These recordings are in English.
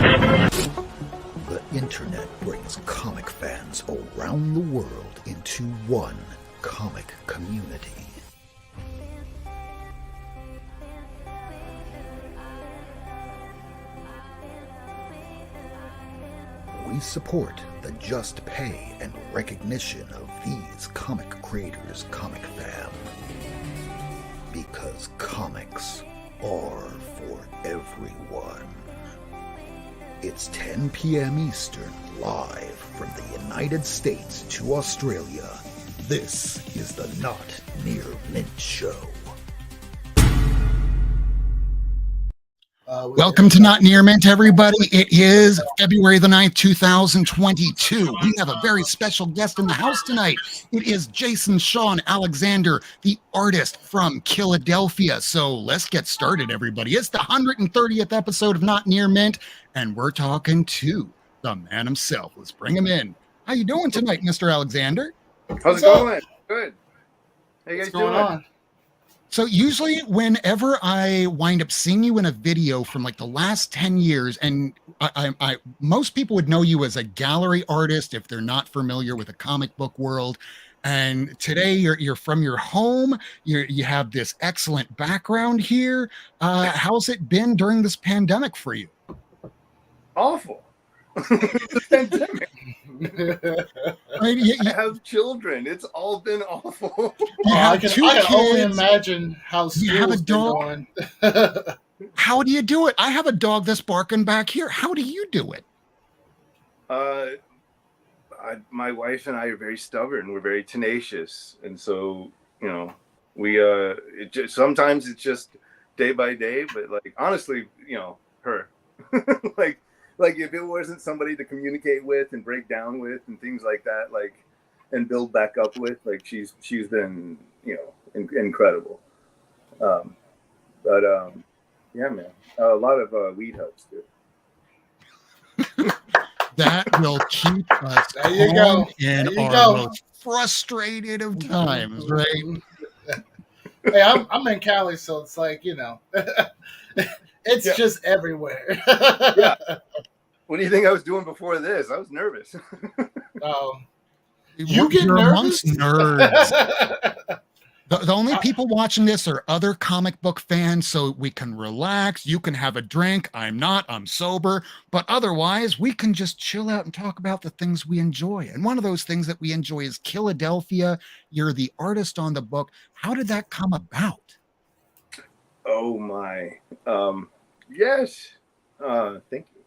The internet brings comic fans around the world into one comic community. We support the just pay and recognition of these comic creators, comic fam. Because comics are for everyone. It's 10 p.m. Eastern, live from the United States to Australia. This is the Not Near Mint Show. Welcome to Not Near Mint, everybody. It is February the 9th, 2022. We have a very special guest in the house tonight. It is Jason Shawn Alexander, the artist from Killadelphia. So let's get started, everybody. It's the 130th episode of Not Near Mint, and we're talking to the man himself. Let's bring him in. How you doing tonight, Mr. Alexander? How's it going? Good. How you guys doing? On? So usually whenever I wind up seeing you in a video from like the last 10 years, and I most people would know you as a gallery artist if they're not familiar with the comic book world. And today you're from your home. You have this excellent background here. How's it been during this pandemic for you? Awful. Pandemic. I have children. It's all been awful. I can only imagine how you have a dog. Going. How do you do it? I have a dog that's barking back here. How do you do it? My wife and I are very stubborn. We're very tenacious, and so we sometimes it's just day by day. But like honestly, her like if it wasn't somebody to communicate with and break down with and things like that, like and build back up with, like she's been incredible. Yeah, man, a lot of weed helps too. That will keep us calm in our most frustrated of times, right? Hey, I'm in Cali, so it's like it's just everywhere. Yeah. What do you think I was doing before this? I was nervous. You get nervous? Amongst nerds. The only people watching this are other comic book fans, so we can relax. You can have a drink. I'm sober. But otherwise, we can just chill out and talk about the things we enjoy. And one of those things that we enjoy is Killadelphia. You're the artist on the book. How did that come about? Oh, my. Yes. Thank you.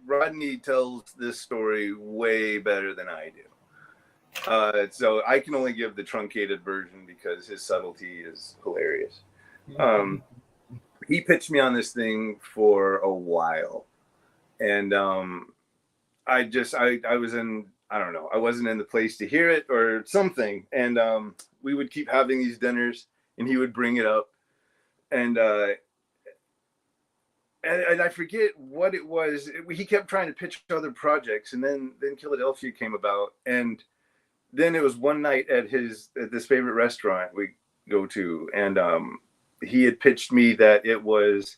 Rodney tells this story way better than I do. So I can only give the truncated version because his subtlety is hilarious. He pitched me on this thing for a while, and I was in, I don't know, I wasn't in the place to hear it or something, and we would keep having these dinners, and he would bring it up, and I forget what it was. He kept trying to pitch other projects, and then Killadelphia came about, and then it was one night at this favorite restaurant we go to, and he had pitched me that it was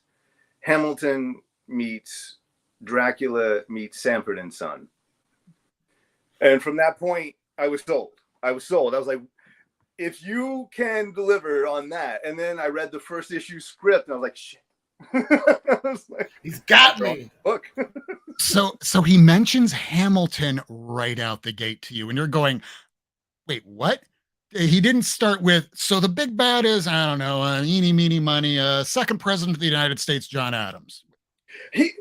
Hamilton meets Dracula meets Sanford and Son, and from that point, I was sold. I was like, if you can deliver on that, and then I read the first issue script, and I was like, shit. He's got me. Look. So he mentions Hamilton right out the gate to you, and you're going, wait, what? He didn't start with, so the big bad is, I don't know, eeny, meeny, money, second president of the United States, John Adams. It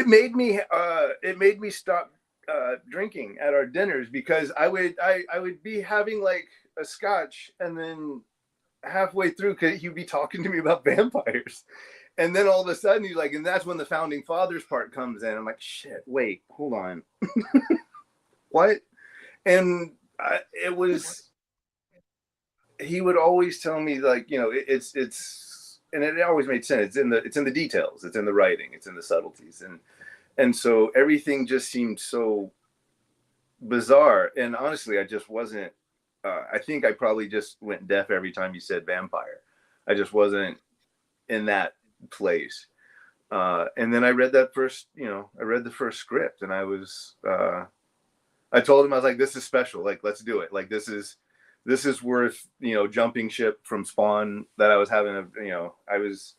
made me stop drinking at our dinners, because I would be having like a scotch, and then halfway through he'd be talking to me about vampires, and then all of a sudden he's like, and that's when the founding fathers part comes in. I'm like, shit, wait, hold on. What? And he would always tell me, like, it's and it always made sense. It's in the details, it's in the writing, it's in the subtleties, and so everything just seemed so bizarre. And honestly, I just wasn't. I think I probably just went deaf every time you said vampire. I just wasn't in that place. And then I read that first, I read the first script, and I told him, I was like, this is special. Like, let's do it. Like, this is worth, jumping ship from Spawn that I was having I was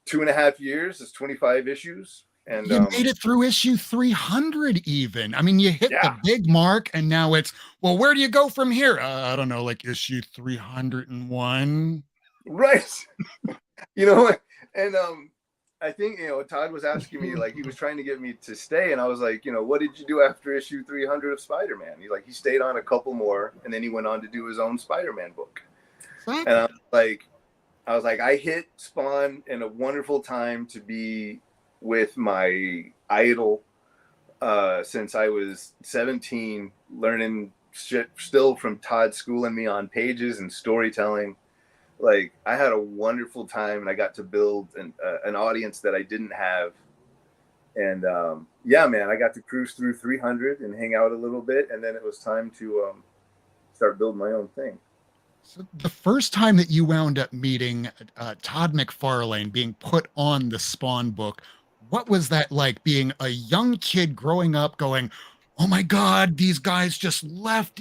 2.5 years. It's 25 issues. And you made it through issue 300 even. I mean, you hit the big mark, and now it's, well, where do you go from here? I don't know, like issue 301. Right. And I think, Todd was asking me, like, he was trying to get me to stay. And I was like, what did you do after issue 300 of Spider-Man? He's like, he stayed on a couple more, and then he went on to do his own Spider-Man book. Exactly. And I was like, I hit Spawn in a wonderful time to be with my idol since I was 17, learning shit still from Todd schooling me on pages and storytelling. Like, I had a wonderful time, and I got to build an audience that I didn't have. And man, I got to cruise through 300 and hang out a little bit, and then it was time to start building my own thing. So the first time that you wound up meeting Todd McFarlane, being put on the Spawn book, what was that like, being a young kid growing up going, oh my God, these guys just left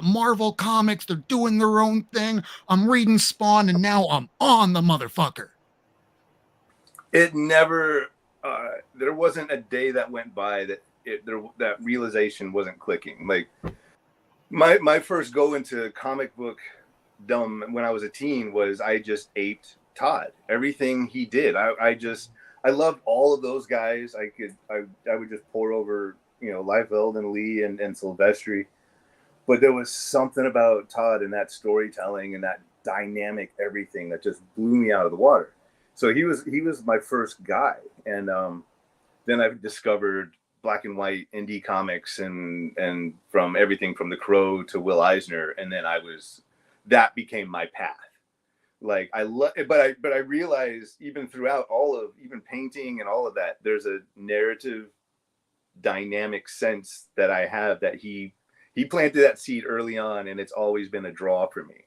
Marvel Comics. They're doing their own thing. I'm reading Spawn, and now I'm on the motherfucker. It never, there wasn't a day that went by that that realization wasn't clicking. Like, my first go into comic book dumb when I was a teen was I just aped Todd. Everything he did. I loved all of those guys. I would just pour over, Liefeld and Lee and Silvestri. But there was something about Todd and that storytelling and that dynamic everything that just blew me out of the water. So he was my first guy. And then I discovered black and white indie comics and from everything from The Crow to Will Eisner. And then that became my path. Like, but I realized even throughout even painting and all of that, there's a narrative dynamic sense that I have that he planted that seed early on, and it's always been a draw for me.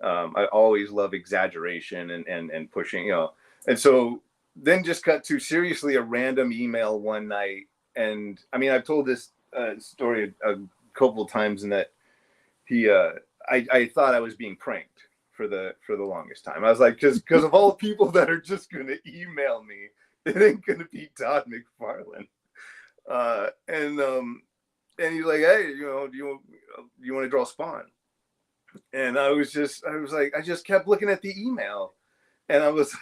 I always love exaggeration and pushing, and so then just cut to seriously a random email one night. And I mean, I've told this story a couple of times, in that I thought I was being pranked for the longest time. I was like, because of all the people that are just going to email me, it ain't going to be Todd McFarlane. And he's like, hey, do you want to draw Spawn? And I just kept looking at the email, and I was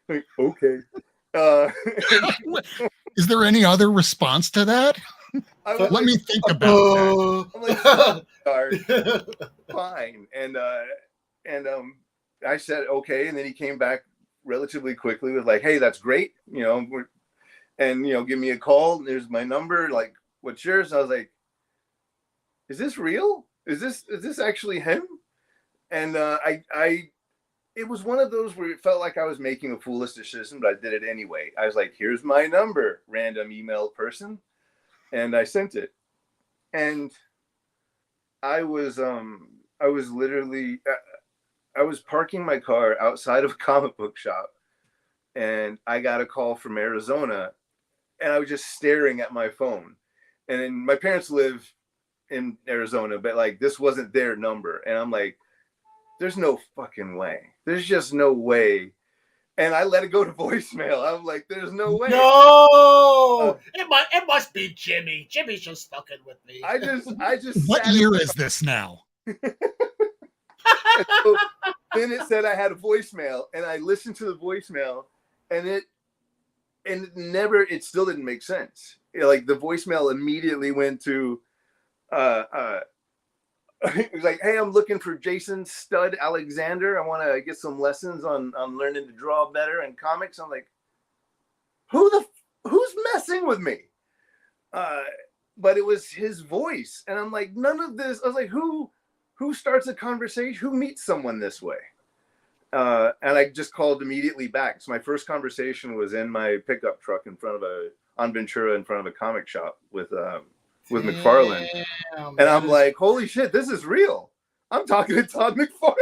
like, okay. Is there any other response to that? Let me think about that. I'm like, fine. And I said, okay. And then he came back relatively quickly with like, hey, that's great. And give me a call. There's my number. Like, what's yours? And I was like, is this real? Is this actually him? And it was one of those where it felt like I was making a foolish decision, but I did it anyway. I was like, here's my number, random email person. And I sent it. And I was literally, I was parking my car outside of a comic book shop, and I got a call from Arizona, and I was just staring at my phone. And then my parents live in Arizona, but like, this wasn't their number. And I'm like, there's no fucking way. There's just no way. And I let it go to voicemail. I'm like, there's no way. No, it must be Jimmy. Jimmy's just fucking with me. I just. What year is this now? So then it said I had a voicemail, and I listened to the voicemail, and it still didn't make sense. Like, the voicemail immediately went to, it was like, hey, I'm looking for Jason Stud Alexander. I want to get some lessons on learning to draw better in comics. I'm like, who's messing with me? But it was his voice. And I'm like, none of this. I was like, who starts a conversation? Who meets someone this way? And I just called immediately back. So my first conversation was in my pickup truck on Ventura in front of a comic shop with McFarlane. And I'm like, holy shit, this is real. I'm talking to Todd McFarlane.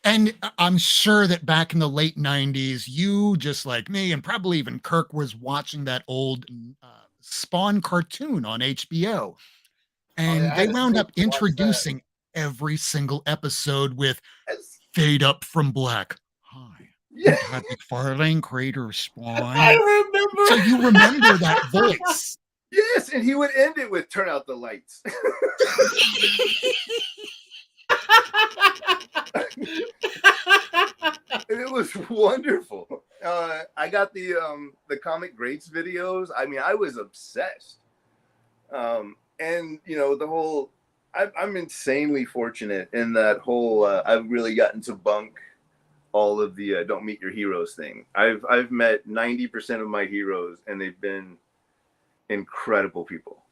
And I'm sure that back in the late 90s, you, just like me, and probably even Kirk, was watching that old Spawn cartoon on HBO. Oh yeah, And I they had to wound sneak up to watch that. introducing every single episode with Yes. Fade Up from Black. Hi, Yeah. I'm Todd McFarlane, creator of I Spawn. So remember. you remember that voice. Yes, and he would end it with "Turn out the lights." And it was wonderful. I got the comic greats videos. I mean, I was obsessed. And you know, the whole I'm insanely fortunate in that whole I've really gotten to bunk all of the don't meet your heroes thing. I've met 90% of my heroes, and they've been incredible people.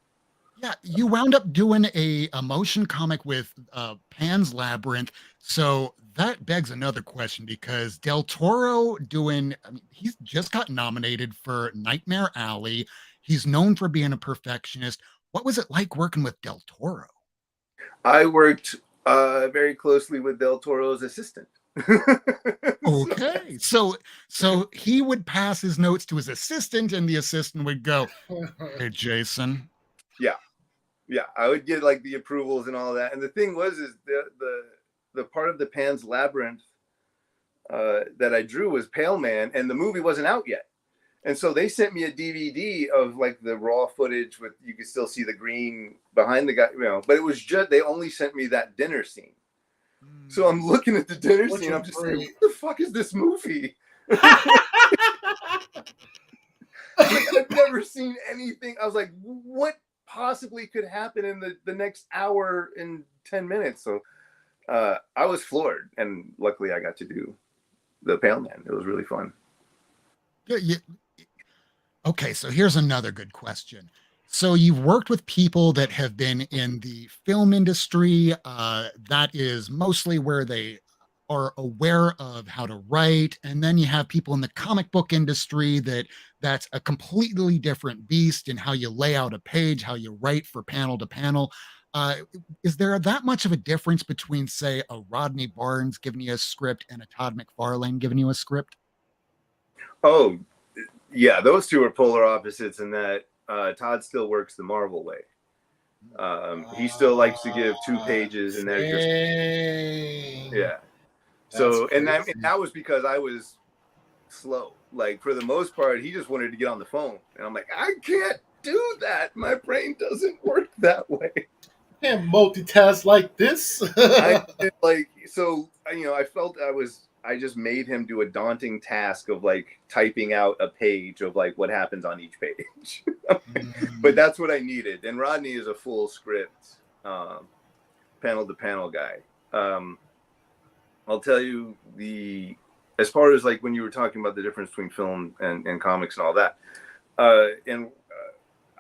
Yeah, you wound up doing a motion comic with Pan's Labyrinth. So that begs another question because Del Toro doing, I mean, he's just got nominated for Nightmare Alley. He's known for being a perfectionist. What was it like working with Del Toro? I worked very closely with Del Toro's assistant. Okay. So he would pass his notes to his assistant and the assistant would go, "Hey Jason." Yeah, yeah, I would get like the approvals and all that. And the thing was, is the part of the Pan's Labyrinth that I drew was Pale Man, and the movie wasn't out yet. And so they sent me a DVD of like the raw footage with you could still see the green behind the guy, you know. But it was just they only sent me that dinner scene. So I'm looking at the dinner Which scene. I'm was just like, great. what the fuck is this movie? Like, I've never seen anything. I was like, what possibly could happen in the next hour and 10 minutes? So I was floored, and luckily I got to do the Pale Man. It was really fun. Yeah, okay, so here's another good question. So you've worked with people that have been in the film industry. That is mostly where they are aware of how to write, and then you have people in the comic book industry that's a completely different beast in how you lay out a page, how you write for panel to panel. Uh, is there that much of a difference between, say, a Rodney Barnes giving you a script and a Todd McFarlane giving you a script? Oh, yeah, those two are polar opposites in that Todd still works the Marvel way. He still likes to give 2 pages, and they're just Dang. yeah. That's So, and crazy. that was because I was slow. Like for the most part, he just wanted to get on the phone, and I'm like, I can't do that. My brain doesn't work that way. Can't multitask like this. I like so you know I felt I just made him do a daunting task of like typing out a page of like what happens on each page. But that's what I needed. And Rodney is a full script panel to panel guy. I'll tell you as far as like when you were talking about the difference between film and comics and all that, and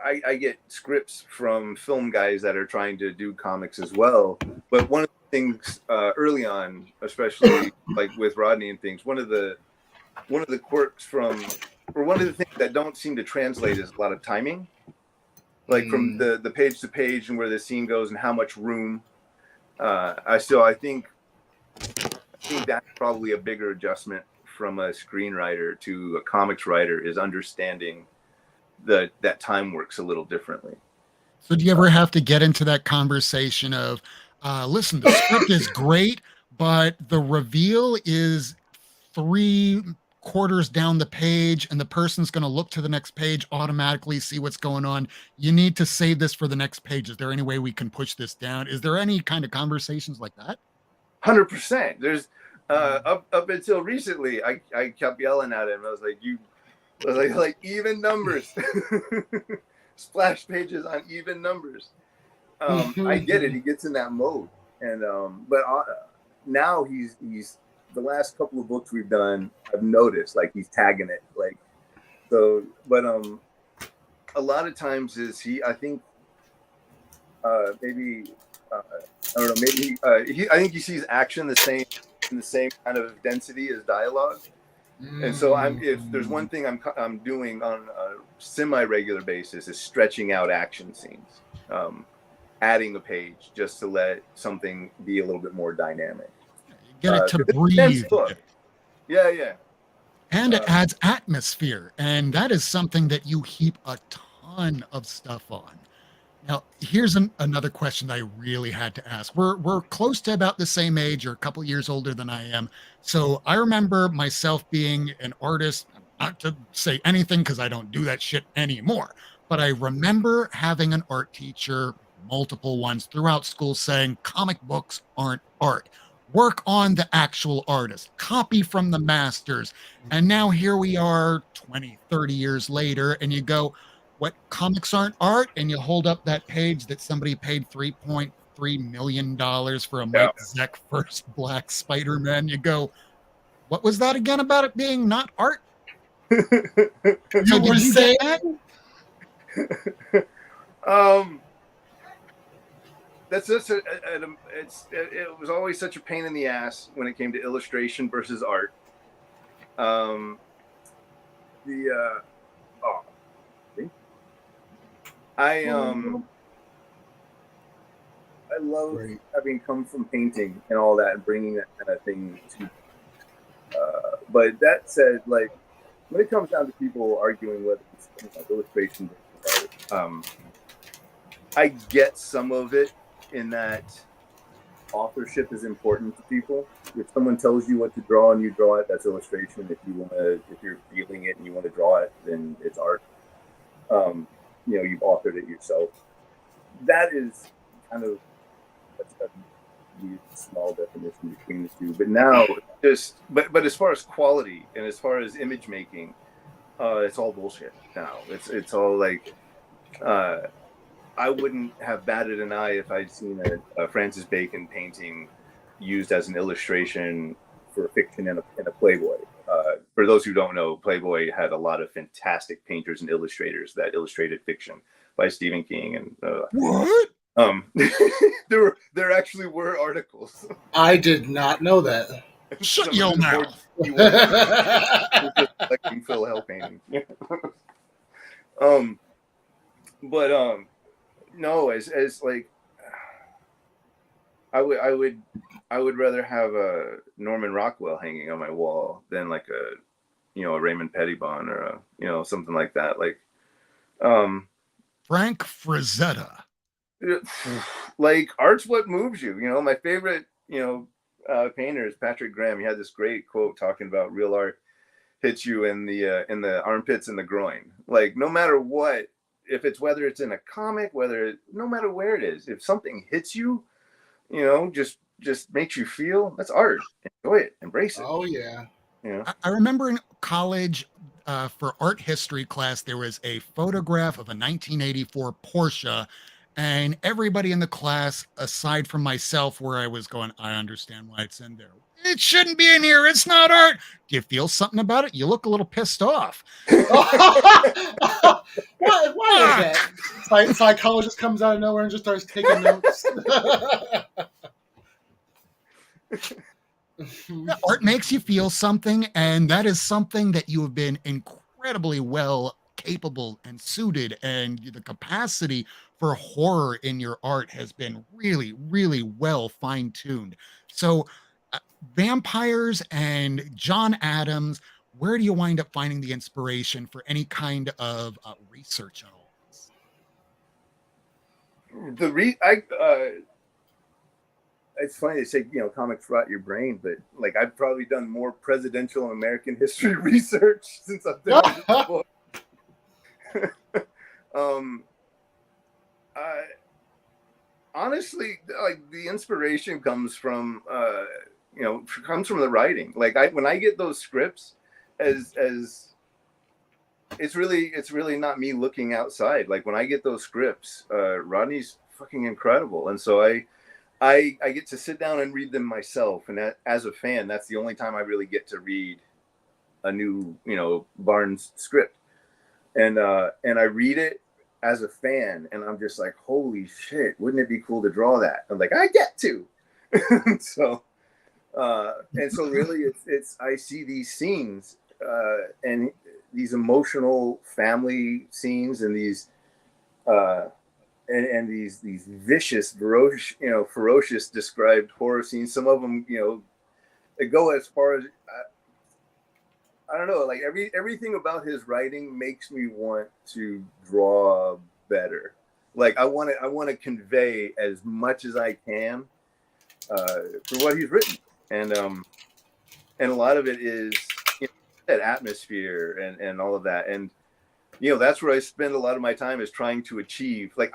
I get scripts from film guys that are trying to do comics as well. But one of the things early on, especially like with Rodney and things, one of the quirks or one of the things that don't seem to translate is a lot of timing, like from the page to page and where the scene goes and how much room. I think that's probably a bigger adjustment from a screenwriter to a comics writer is understanding that time works a little differently. So do you ever have to get into that conversation of, listen, the script is great, but the reveal is 3/4 down the page, and the person's going to look to the next page, automatically see what's going on. You need to save this for the next page. Is there any way we can push this down? Is there any kind of conversations like that? 100%. There's up until recently, I kept yelling at him. I was like even numbers, splash pages on even numbers. I get it. He gets in that mode, and but now he's the last couple of books we've done. I've noticed like he's tagging it like so. But a lot of times I think maybe I don't know. Maybe I think he sees action in the same kind of density as dialogue. And so if there's one thing I'm doing on a semi-regular basis is stretching out action scenes, adding a page just to let something be a little bit more dynamic. Get it to 'cause it's a dense breathe. book. Yeah. And it adds atmosphere. And that is something that you heap a ton of stuff on. Now, here's another question I really had to ask. We're close to about the same age, or a couple years older than I am. So I remember myself being an artist, not to say anything because I don't do that shit anymore, but I remember having an art teacher, multiple ones throughout school, saying comic books aren't art. Work on the actual artist, copy from the masters. And now here we are 20, 30 years later, and you go, what, comics aren't art? And you hold up that page that somebody paid $3.3 million for a Yeah. Mike Zeck first Black Spider-Man. You go, what was that again about it being not art? You So were did you get saying? that? That's just it was always such a pain in the ass when it came to illustration versus art. I love Right. having come from painting and all that and bringing that kind of thing to. But that said, like when it comes down to people arguing whether it's illustration versus art, I get some of it in that authorship is important to people. If someone tells you what to draw and you draw it, that's illustration. If you're feeling it and you want to draw it, then it's art. You've authored it yourself. That is kind of a weird, small definition between the two. But now, but as far as quality and as far as image making, it's all bullshit now. It's all like. I wouldn't have batted an eye if I'd seen a Francis Bacon painting used as an illustration for fiction in a Playboy. For those who don't know, Playboy had a lot of fantastic painters and illustrators that illustrated fiction by Stephen King. And What? there actually were articles. I did not know that. Shut your mouth. He was just collecting Phil Hell paintings. No, as like I would rather have a Norman Rockwell hanging on my wall than like a Raymond Pettibon or something like that. Like Frank Frazetta. Like art's what moves you. My favorite painter is Patrick Graham. He had this great quote talking about real art hits you in the armpits and the groin. Like no matter what. Whether it's in a comic, no matter where it is, if something hits you, just makes you feel, that's art. Enjoy it, embrace it. Oh yeah. I remember in college for art history class, there was a photograph of a 1984 Porsche, and everybody in the class, aside from myself, where I was going, I understand why it's in there. It shouldn't be in here. It's not art. Do you feel something about it? You look a little pissed off. Why is that? Psychologist comes out of nowhere and just starts taking notes. Art makes you feel something, and that is something that you have been incredibly well capable and suited, and the capacity for horror in your art has been really, really well fine-tuned. So vampires and John Adams, where do you wind up finding the inspiration for any kind of research on all this? It's funny they say comics rot your brain, but like I've probably done more presidential and American history research since I've done this book. Honestly, like the inspiration comes from the writing. Like when I get those scripts, as it's really not me looking outside. Like when I get those scripts, Rodney's fucking incredible, and so I get to sit down and read them myself. And as a fan, that's the only time I really get to read a new Barnes script, and I read it as a fan, and I'm just like, holy shit, wouldn't it be cool to draw that? I'm like, I get to. So really it's I see these scenes and these emotional family scenes and these and these vicious ferocious described horror scenes. Some of them go as far as I don't know, like everything about his writing makes me want to draw better. Like I want to convey as much as I can for what he's written, and a lot of it is that atmosphere and all of that, and that's where I spend a lot of my time is trying to achieve. Like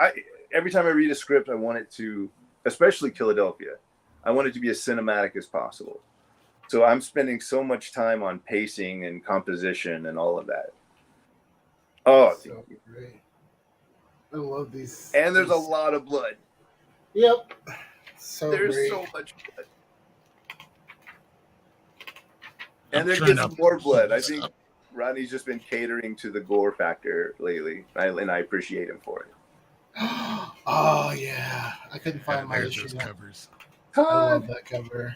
every time I read a script, I want it to, especially Killadelphia, I want it to be as cinematic as possible. So I'm spending so much time on pacing and composition and all of that. Oh, so great. I love these. And there's a lot of blood. Yep. So there's great. so much blood. And there gets more blood. I think Rodney's just been catering to the gore factor lately, and I appreciate him for it. Oh yeah, I couldn't find my issue covers. I love that cover.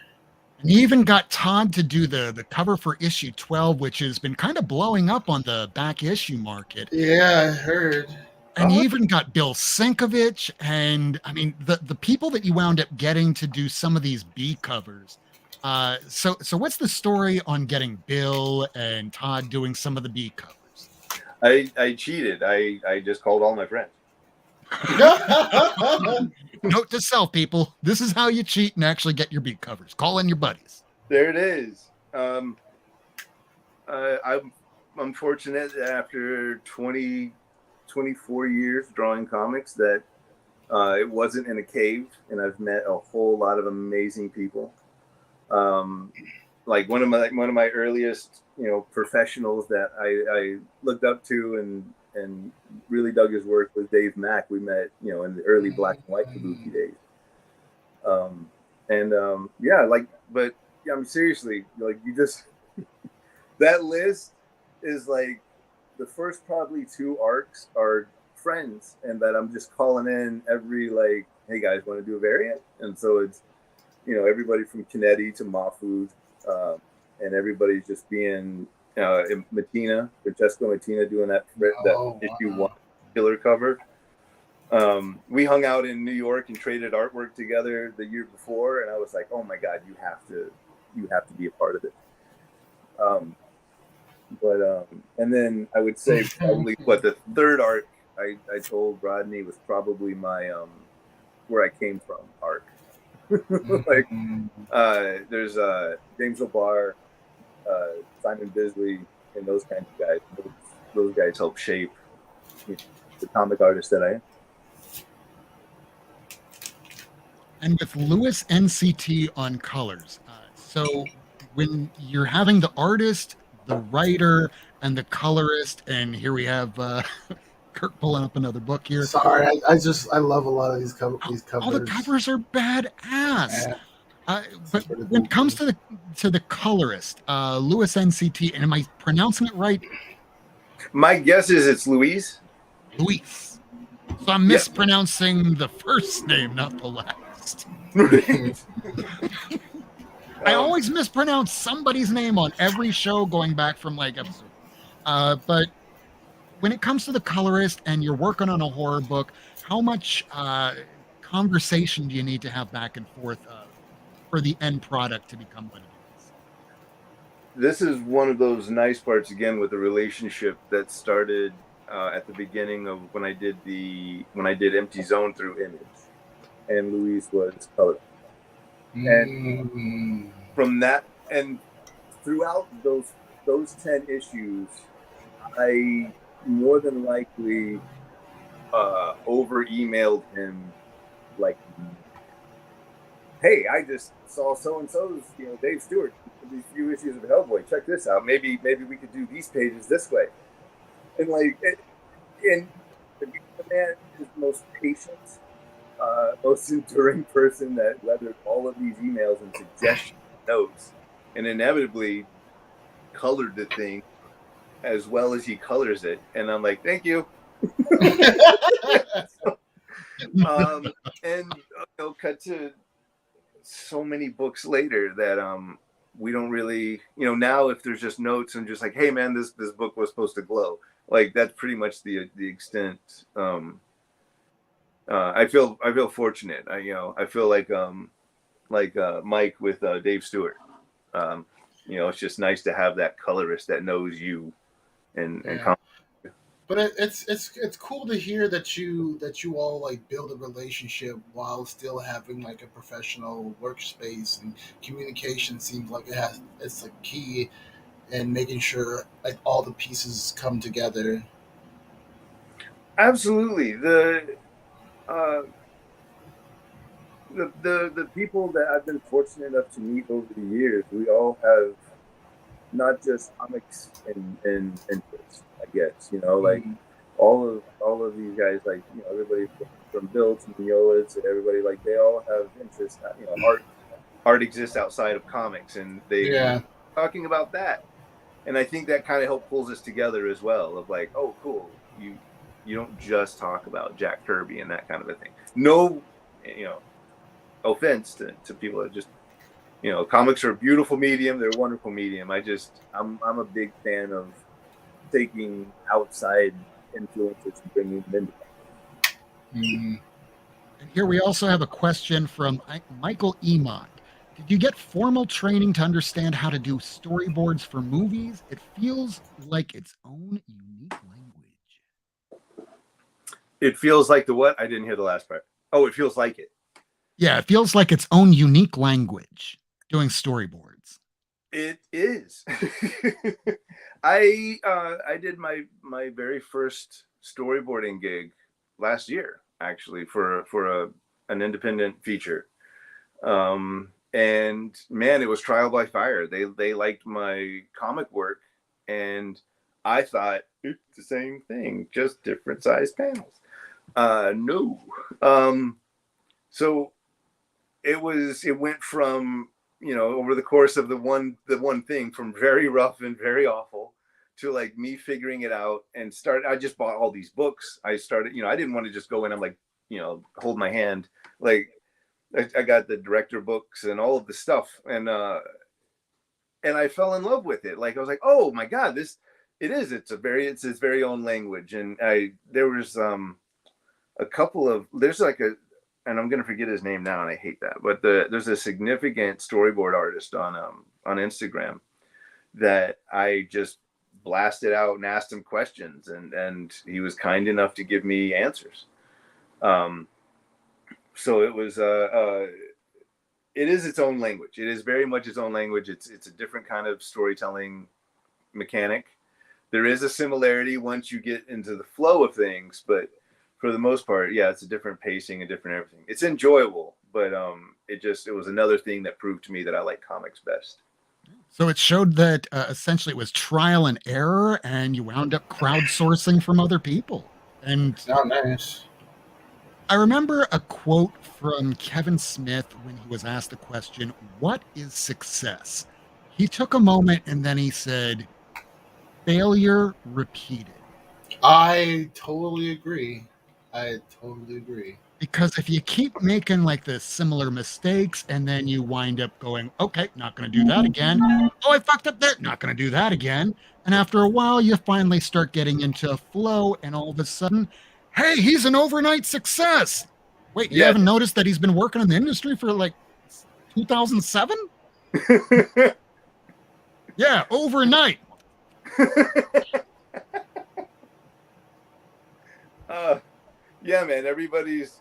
And you even got Todd to do the cover for issue 12, which has been kind of blowing up on the back issue market. Yeah, I heard. And you even got Bill Sienkiewicz, and I mean the people that you wound up getting to do some of these B covers. So what's the story on getting Bill and Todd doing some of the B covers? I cheated. I just called all my friends. Note to self, people: this is how you cheat and actually get your B covers. Call in your buddies. There it is. I'm fortunate that after 24 years drawing comics that it wasn't in a cave, and I've met a whole lot of amazing people. Like one of my earliest professionals that I looked up to and really dug his work was Dave Mack. We met in the early black and white kabuki days. I'm seriously, like, you just that list is like the first probably 2 arcs are friends, and that I'm just calling in every, like, hey guys, want to do a variant? And so it's everybody from Kinetti to Mahfood, and everybody's just being Francesco Mattina doing that issue 1 killer cover. We hung out in New York and traded artwork together the year before, and I was like, oh my God, you have to be a part of it. And then I would say probably the 3rd arc I told Rodney was probably my where I came from arc. Like there's James O'Barr, Simon Bisley, and those kinds of guys. Those guys help shape the comic artist that I am. And with Lewis NCT on colors, so when you're having the artist, the writer, and the colorist, and here we have Kirk pulling up another book here. Sorry, I love a lot of these covers. All the covers are badass. But when it comes to the colorist, Lewis NCT, and am I pronouncing it right? My guess is it's Luis. Luis. So I'm mispronouncing the first name, not the last. I always mispronounce somebody's name on every show going back from like episode. But when it comes to the colorist and you're working on a horror book, how much conversation do you need to have back and forth for the end product to become what it is? This is one of those nice parts, again, with the relationship that started at the beginning of when I did Empty Zone through Image, and Luis was color. And from that, and throughout those 10 issues, I more than likely over emailed him like, hey, I just saw so and so's Dave Stewart, these few issues of Hellboy, check this out, maybe we could do these pages this way. And like and the man is the most patient, most enduring person that weathered all of these emails and suggestions, notes, and inevitably colored the thing as well as he colors it. And I'm like, thank you. And cut to so many books later that we don't really, now if there's just notes and just like, hey man, this book was supposed to glow, like that's pretty much the extent. I feel fortunate. I feel like Mike with Dave Stewart. It's just nice to have that colorist that knows you and But it's cool to hear that you all like build a relationship while still having like a professional workspace, and communication seems like it's a key in making sure like all the pieces come together. Absolutely. Uh, the people that I've been fortunate enough to meet over the years, we all have not just comics and interests, I guess, like all of these guys, like, everybody from Bill to Mignola to everybody, like, they all have interests. Art exists outside of comics, and we're Yeah. talking about that. And I think that kind of helped pulls us together as well, of like, oh, cool, you don't just talk about Jack Kirby and that kind of a thing. No, offense to people that just, comics are a beautiful medium. They're a wonderful medium. I'm a big fan of taking outside influences and bringing them in. Mm. And here we also have a question from Michael Emont. Did you get formal training to understand how to do storyboards for movies? It feels like its own unique language. It feels like the what? I didn't hear the last part. Oh, it feels like it. Yeah, it feels like its own unique language doing storyboards. It is. I did my very first storyboarding gig last year, actually, for an independent feature. And man, it was trial by fire. They liked my comic work, and I thought it's the same thing, just different size panels. No. So it went from, over the course of the one thing, from very rough and very awful to like me figuring it out and I just bought all these books. I started, I didn't want to just go in and like, hold my hand. Like I got the director books and all of the stuff. And I fell in love with it. Like, I was like, oh my God, it's its very own language. And there was, there's like and I'm going to forget his name now, and I hate that, but there's a significant storyboard artist on Instagram that I just blasted out and asked him questions, and he was kind enough to give me answers. So it was it is its own language. It is very much its own language. It's a different kind of storytelling mechanic. There is a similarity once you get into the flow of things, but for the most part, yeah, it's a different pacing, a different everything. It's enjoyable, but it was another thing that proved to me that I like comics best. So it showed that essentially it was trial and error, and you wound up crowdsourcing from other people. And Oh, nice. I remember a quote from Kevin Smith when he was asked the question, "What is success?" He took a moment and then he said, "Failure repeated." I totally agree. Because if you keep making like the similar mistakes and then you wind up going, okay, not going to do that again. Oh, I fucked up there. Not going to do that again. And after a while, you finally start getting into a flow, and all of a sudden, hey, he's an overnight success. Wait, you haven't noticed that he's been working in the industry for like 2007? Yeah, overnight. Yeah, man, everybody's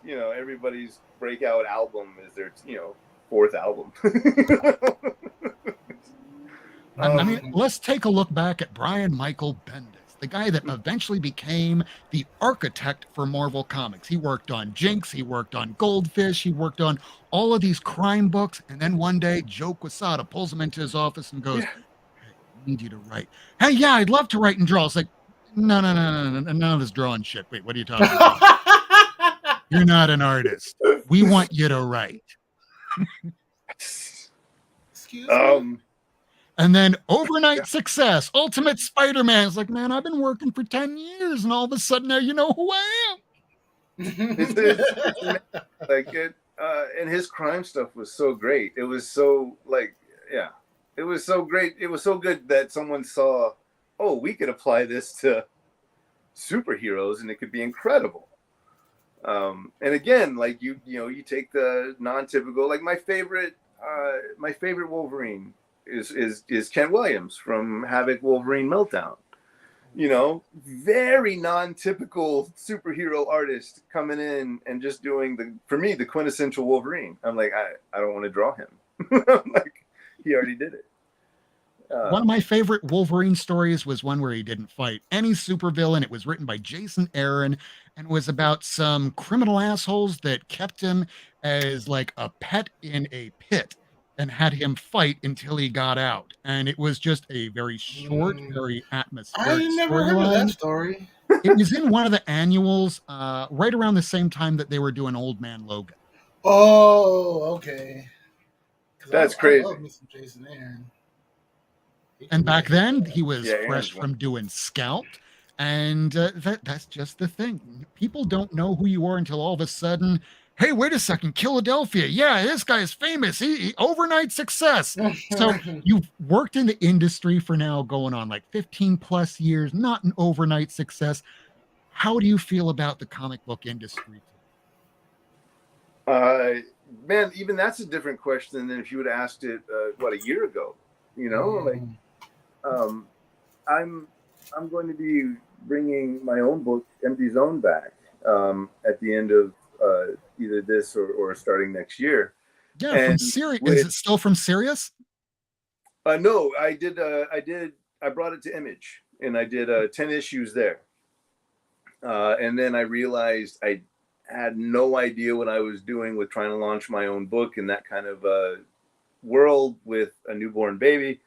breakout album is their, fourth album. I mean, let's take a look back at Brian Michael Bendis, the guy that eventually became the architect for Marvel Comics. He worked on Jinx, he worked on Goldfish, he worked on all of these crime books, and then one day Joe Quesada pulls him into his office and goes, "Hey, I need you to write." "Hey, yeah, I'd love to write and draw." It's like, no, none of this drawing shit. Wait, what are you talking about? You're not an artist. We want you to write. Excuse me. And then overnight success, Ultimate Spider-Man. It's like, man, I've been working for 10 years, and all of a sudden now you know who I am. It's like it, and his crime stuff was so great. It was so it was so great. It was so good that someone saw, oh, we could apply this to superheroes and it could be incredible. And again, like you take the non-typical, like my favorite Wolverine is Kent Williams from Havoc Wolverine Meltdown. Very non-typical superhero artist coming in and just doing for me, the quintessential Wolverine. I'm like, I don't want to draw him. Like, he already did it. One of my favorite Wolverine stories was one where he didn't fight any supervillain. It was written by Jason Aaron and was about some criminal assholes that kept him as like a pet in a pit and had him fight until he got out. And it was just a very short, very atmospheric I never heard of that story. It was in one of the annuals right around the same time that they were doing Old Man Logan. Oh, okay. That's crazy. I love me some Jason Aaron. And back then, he was fresh from doing Scalped. And that's just the thing. People don't know who you are until all of a sudden, hey, wait a second, Killadelphia. Yeah, this guy is famous. He overnight success. So you've worked in the industry for now going on like 15 plus years, not an overnight success. How do you feel about the comic book industry? Man, even that's a different question than if you would have asked it, a year ago. I'm going to be bringing my own book, Empty Zone, back at the end of either this or starting next year. Yeah, from Sirius. Is it still from Sirius? No, I brought it to Image, and I did 10 issues there. And then I realized I had no idea what I was doing with trying to launch my own book in that kind of world with a newborn baby.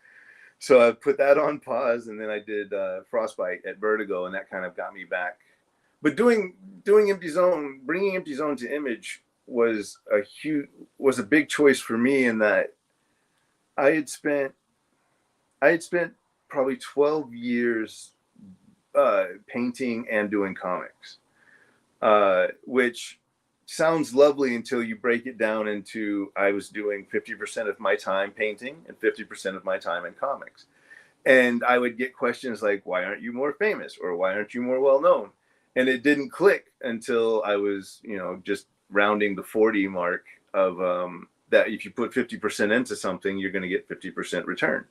So I put that on pause, and then I did Frostbite at Vertigo, and that kind of got me back. But doing Empty Zone, bringing Empty Zone to Image was a big choice for me, in that I had spent probably 12 years painting and doing comics, which sounds lovely until you break it down into I was doing 50% of my time painting and 50% of my time in comics. And I would get questions like, why aren't you more famous? Or why aren't you more well known? And it didn't click until I was, just rounding the 40 mark of that if you put 50% into something, you're going to get 50% return.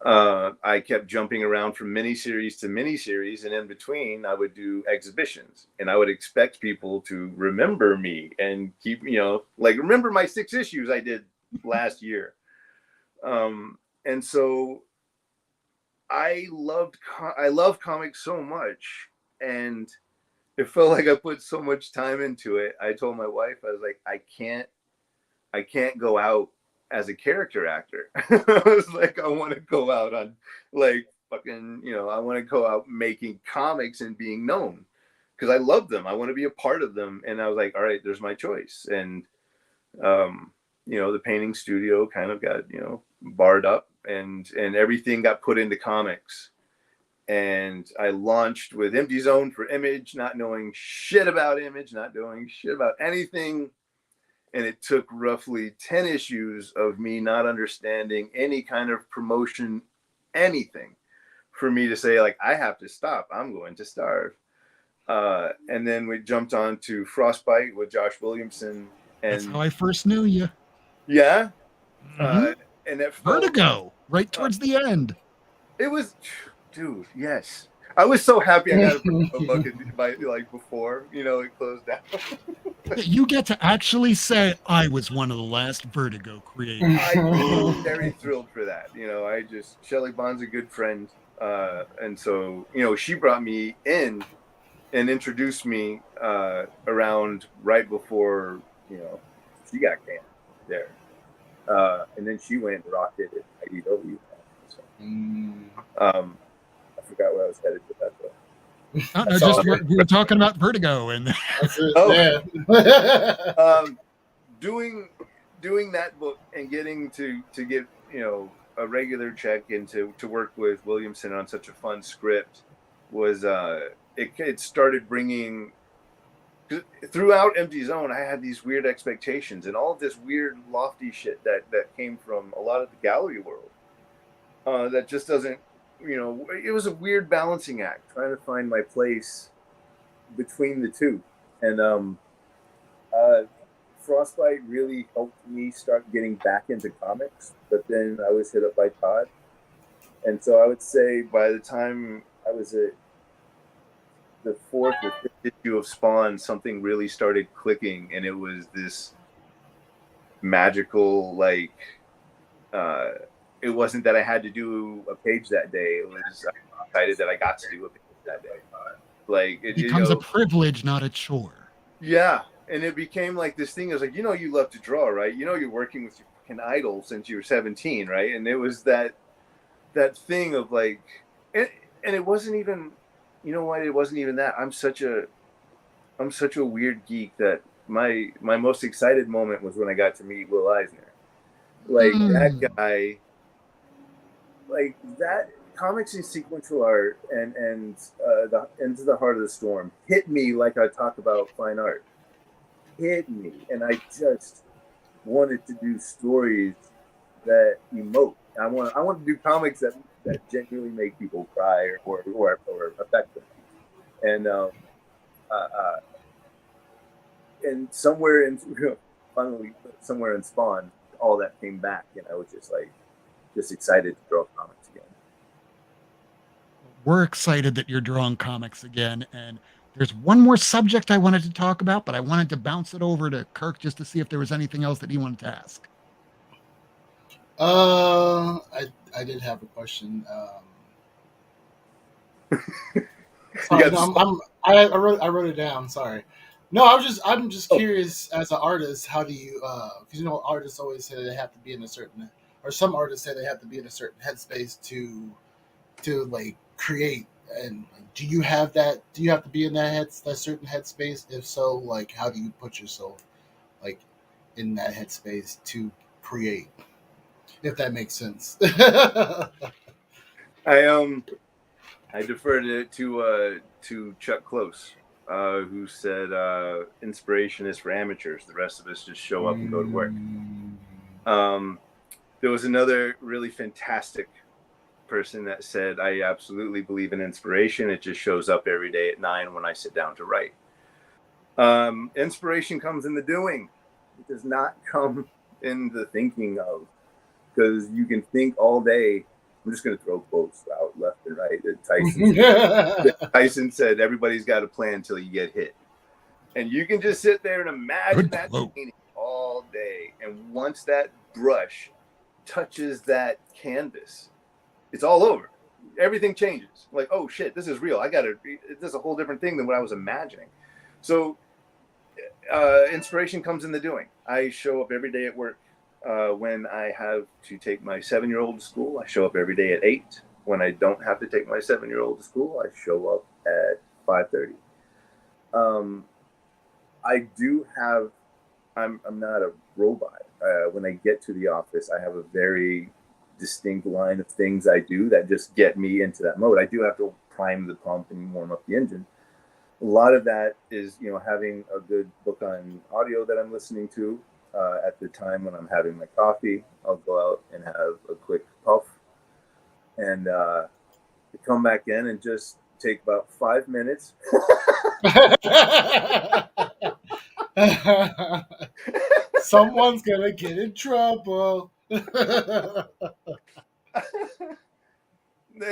I kept jumping around from miniseries to miniseries, and in between I would do exhibitions, and I would expect people to remember me and keep, remember my 6 issues I did last year. And so I love comics so much, and it felt like I put so much time into it. I told my wife, I was like, I can't go out as a character actor. I was like, I want to go out on I want to go out making comics and being known, because I love them. I want to be a part of them. And I was like, all right, there's my choice. And, the painting studio kind of got, barred up, and everything got put into comics. And I launched with Empty Zone for Image, not knowing shit about Image, not knowing shit about anything. And it took roughly 10 issues of me not understanding any kind of promotion, anything, for me to say, like, I have to stop. I'm going to starve. And then we jumped on to Frostbite with Josh Williamson. And that's how I first knew you. Yeah. Mm-hmm. And it Vertigo, right towards the end. It was, dude, yes. I was so happy I got a bucket by before, it closed down. You get to actually say I was one of the last Vertigo creators. I'm very thrilled for that. Shelley Bond's a good friend. And so, she brought me in and introduced me around right before, she got canned there. And then she went and rocked it at IDW. So, I forgot where I was headed with that, though. We were talking about Vertigo, and doing that book and getting to get a regular check and to work with Williamson on such a fun script was it started bringing. Throughout Empty Zone, I had these weird expectations and all of this weird lofty shit that came from a lot of the gallery world that just doesn't. It was a weird balancing act, trying to find my place between the two. And Frostbite really helped me start getting back into comics, but then I was hit up by Todd. And so I would say by the time I was at the fourth or fifth issue of Spawn, something really started clicking, and it was this magical, like, it wasn't that I had to do a page that day. It was I was excited that I got to do a page that day. Like It becomes a privilege, not a chore. Yeah, and it became like this thing. I was like, you love to draw, right? You're working with your fucking idol since you were 17, right? And it was that thing of like, and it wasn't even, you know what? It wasn't even that. I'm such a weird geek that my most excited moment was when I got to meet Will Eisner. Like that guy, like that comics and sequential art and the Into the Heart of the Storm hit me like I talk about fine art. Hit me, and I just wanted to do stories that emote. I want to do comics that genuinely make people cry or affect them. And somewhere in finally somewhere in Spawn, all that came back, and I was just excited to draw comics again. We're excited that you're drawing comics again. And there's one more subject I wanted to talk about, but I wanted to bounce it over to Kirk just to see if there was anything else that he wanted to ask. I did have a question. Sorry, I wrote it down. Sorry. No, I'm just curious as an artist, how do you because artists always say they have to be in a certain, or some artists say they have to be in a certain headspace to like create. And do you have that? Do you have to be in that certain headspace? If so, like how do you put yourself like in that headspace to create? If that makes sense. I deferred it to Chuck Close, who said inspiration is for amateurs. The rest of us just show up and go to work. There was another really fantastic person that said, I absolutely believe in inspiration. It just shows up every day at 9 when I sit down to write. Inspiration comes in the doing. It does not come in the thinking of, because you can think all day. I'm just going to throw quotes out left and right. Tyson said, everybody's got a plan until you get hit. And you can just sit there and imagine that painting all day. And once that brush touches that canvas, it's all over. Everything changes. Like, oh shit, this is real. This is a whole different thing than what I was imagining. So inspiration comes in the doing. I show up every day at work. When I have to take my 7-year-old to school, I show up every day at 8. When I don't have to take my 7-year-old to school, I show up at 5:30. I'm not a robot. When I get to the office, I have a very distinct line of things I do that just get me into that mode. I do have to prime the pump and warm up the engine. A lot of that is, having a good book on audio that I'm listening to. At the time when I'm having my coffee, I'll go out and have a quick puff and come back in and just take about 5 minutes. Someone's gonna get in trouble. They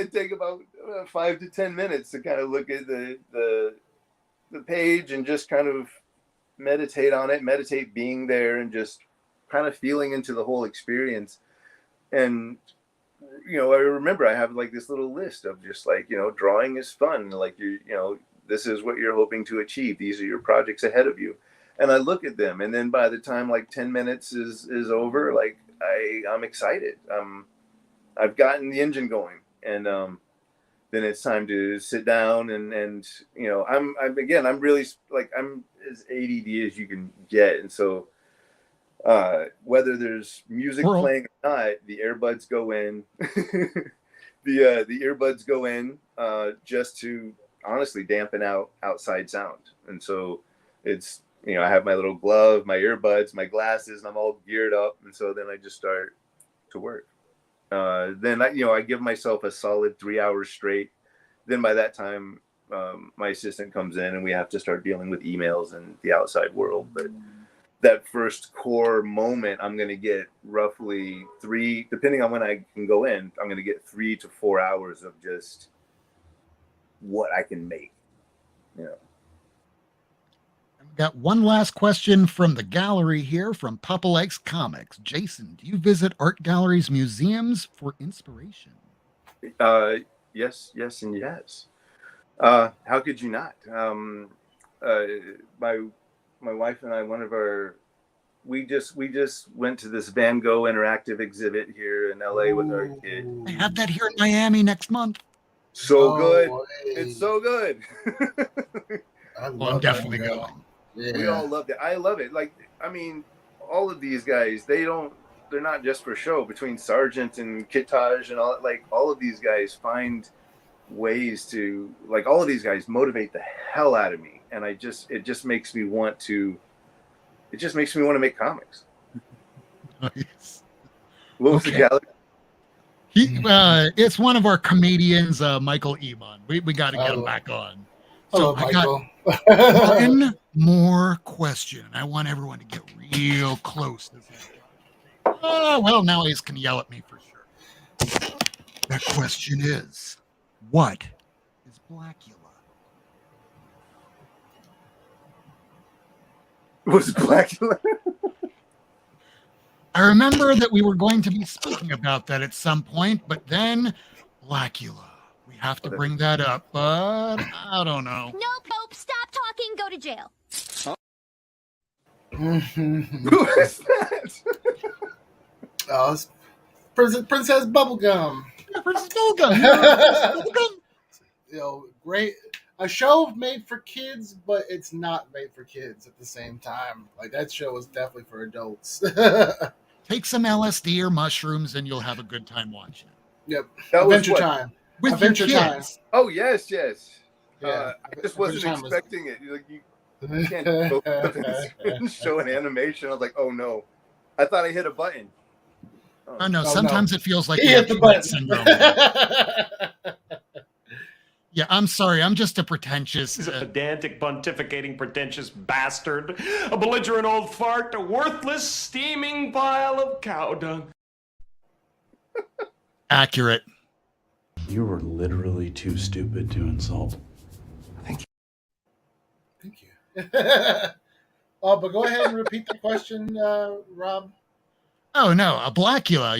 take about 5 to 10 minutes to kind of look at the page and just kind of meditate on it, meditate being there and just kind of feeling into the whole experience. And, I remember I have like this little list of just like, drawing is fun. Like, this is what you're hoping to achieve. These are your projects ahead of you. And I look at them, and then by the time like 10 minutes is over, like I'm excited. I've gotten the engine going, and then it's time to sit down and I'm really like, I'm as ADD as you can get. And so whether there's music playing or not, the earbuds go in. the earbuds go in just to honestly dampen out outside sound. And so it's, I have my little glove, my earbuds, my glasses, and I'm all geared up. And so then I just start to work. Then I give myself a solid 3 hours straight. Then by that time, my assistant comes in and we have to start dealing with emails and the outside world. But that first core moment, I'm going to get roughly 3, depending on when I can go in, I'm going to get 3 to 4 hours of just what I can make. You know. We've got one last question from the gallery here from Papa Likes Comics. Jason, do you visit art galleries, museums for inspiration? Yes, and yes. How could you not? My wife and I, we just went to this Van Gogh interactive exhibit here in LA with our kid. I have that here in Miami next month. So good. It's so good. I'm definitely going. Yeah. We all loved it. I love it. Like, I mean, all of these guys, they're not just for show. Between Sargent and Kittaj and all, like, all of these guys find ways to, like, all of these guys motivate the hell out of me. And it just makes me want to make comics. Nice. What was the gallery? It's one of our comedians, Michael Eamon. We got to get him back on. So I got one more question. I want everyone to get real close. Well, now Ace can yell at me for sure. That question is, what is Blackula? Was Blackula? I remember that we were going to be speaking about that at some point, but then Blackula. We have to bring that up, but I don't know. Nope. Stop talking. Go to jail. Who is that? Oh, it's Princess Bubblegum. Princess Bubblegum. You know, great. A show made for kids, but it's not made for kids at the same time. Like, that show is definitely for adults. Take some LSD or mushrooms and you'll have a good time watching it. Yep. That was Adventure what? Time. With Adventure your Time. kids. Oh, yes. Yeah. I just wasn't expecting it. Like, you can't go up and show an animation. I was like, oh no. I thought I hit a button. Oh no, sometimes it feels like he you hit have the Tourette button. syndrome. Yeah, I'm sorry. I'm just a pretentious. He's a pedantic, pontificating, pretentious bastard. A belligerent old fart. A worthless, steaming pile of cow dung. Accurate. You were literally too stupid to insult. Thank you. Oh, but go ahead and repeat the question, Rob. Oh no, a Blackula.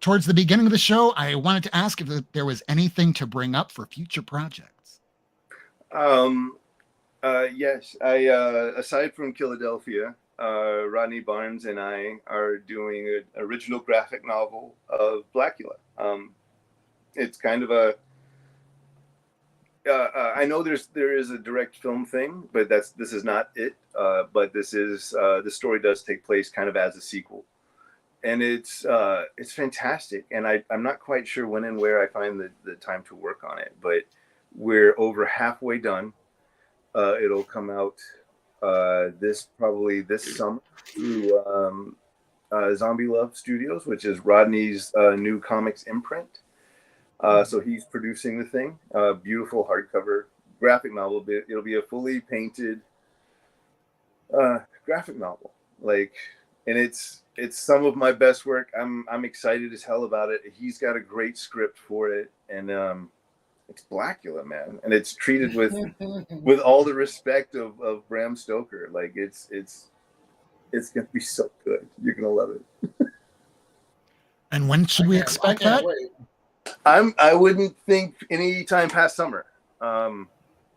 Towards the beginning of the show, I wanted to ask if there was anything to bring up for future projects. Yes. I aside from Killadelphia, Rodney Barnes and I are doing an original graphic novel of Blackula. It's kind of a I know there is a direct film thing, but this is not it. But the story does take place kind of as a sequel, and it's fantastic. And I'm not quite sure when and where I find the time to work on it, but we're over halfway done. It'll come out this summer through Zombie Love Studios, which is Rodney's new comics imprint. So he's producing the thing. Beautiful hardcover graphic novel. It'll be a fully painted graphic novel. And it's some of my best work. I'm excited as hell about it. He's got a great script for it, and it's Blackula, man. And it's treated with all the respect of Bram Stoker. Like it's gonna be so good. You're gonna love it. And when should we expect that? Wait. I wouldn't think any time past summer. I'm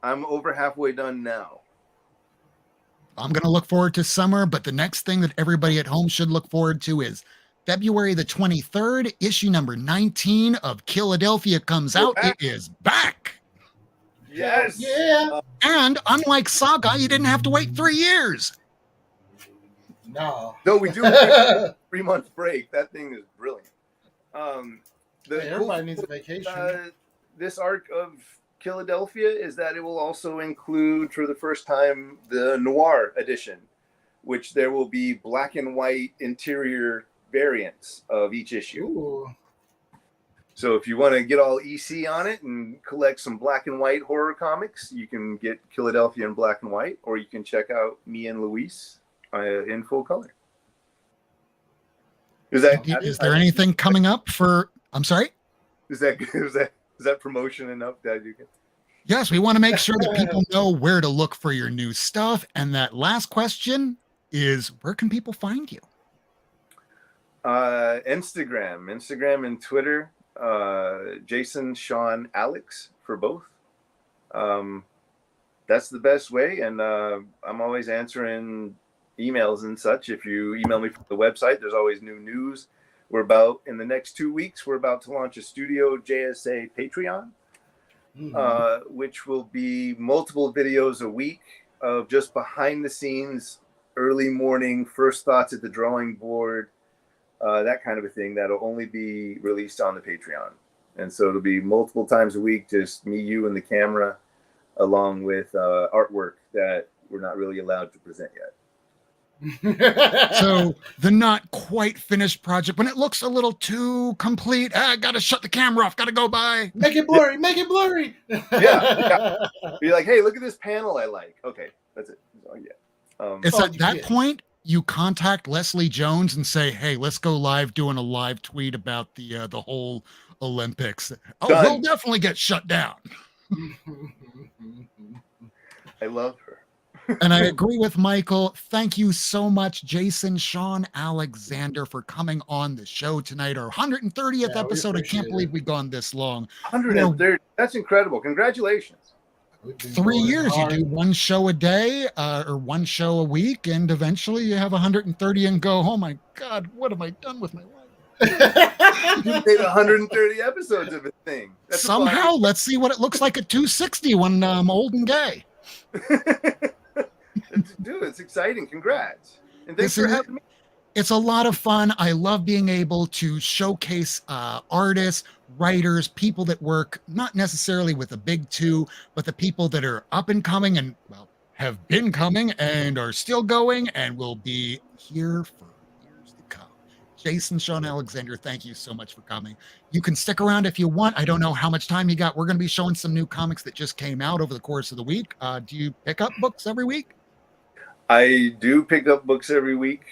over halfway done now. I'm going to look forward to summer, but the next thing that everybody at home should look forward to is February the 23rd, issue number 19 of Killadelphia comes out. It is back. Yes. Yeah. And unlike Saga, you didn't have to wait 3 years. No. No, we do a 3-month break. That thing is brilliant. Everybody needs a vacation. This arc of Killadelphia is that it will also include, for the first time, the noir edition, which there will be black and white interior variants of each issue. Ooh. So if you want to get all EC on it and collect some black and white horror comics, you can get Killadelphia in black and white, or you can check out me and Luis in full color. Is there anything coming up for? I'm sorry. Is that promotion enough, Dad? You can. Yes, we want to make sure that people know where to look for your new stuff. And that last question is, where can people find you? Instagram and Twitter. Jason Shawn Alex for both. That's the best way. And I'm always answering emails and such. If you email me from the website, there's always new news. In the next 2 weeks, we're about to launch a Studio JSA Patreon, which will be multiple videos a week of just behind the scenes, early morning, first thoughts at the drawing board, that kind of a thing that'll only be released on the Patreon. And so it'll be multiple times a week, just me, you, and the camera, along with artwork that we're not really allowed to present yet. So the not quite finished project, when it looks a little too complete, I gotta shut the camera off, gotta go by. Make it blurry, make it blurry. Yeah. Be like, hey, look at this panel I like. Okay, that's it. Oh, yeah. It's at that point you contact Leslie Jones and say, hey, let's go live doing a live tweet about the whole Olympics. Oh, Done. We'll definitely get shut down. I love her. And I agree with Michael. Thank you so much, Jason Shawn Alexander, for coming on the show tonight. Our 130th episode. I can't believe we've gone this long. 130. That's incredible. Congratulations. 3 years. You do one show a day or one show a week, and eventually you have 130 and go, oh my God, what have I done with my life? You made 130 episodes of a thing. That's somehow. Let's see what it looks like at 260 when I'm old and gay. Dude, it's exciting. Congrats. And thanks for having me. It's a lot of fun. I love being able to showcase artists, writers, people that work not necessarily with the big two, but the people that are up and coming and, well, have been coming and are still going and will be here for years to come. Jason Shawn Alexander, thank you so much for coming. You can stick around if you want. I don't know how much time you got. We're going to be showing some new comics that just came out over the course of the week. Do you pick up books every week? I do pick up books every week.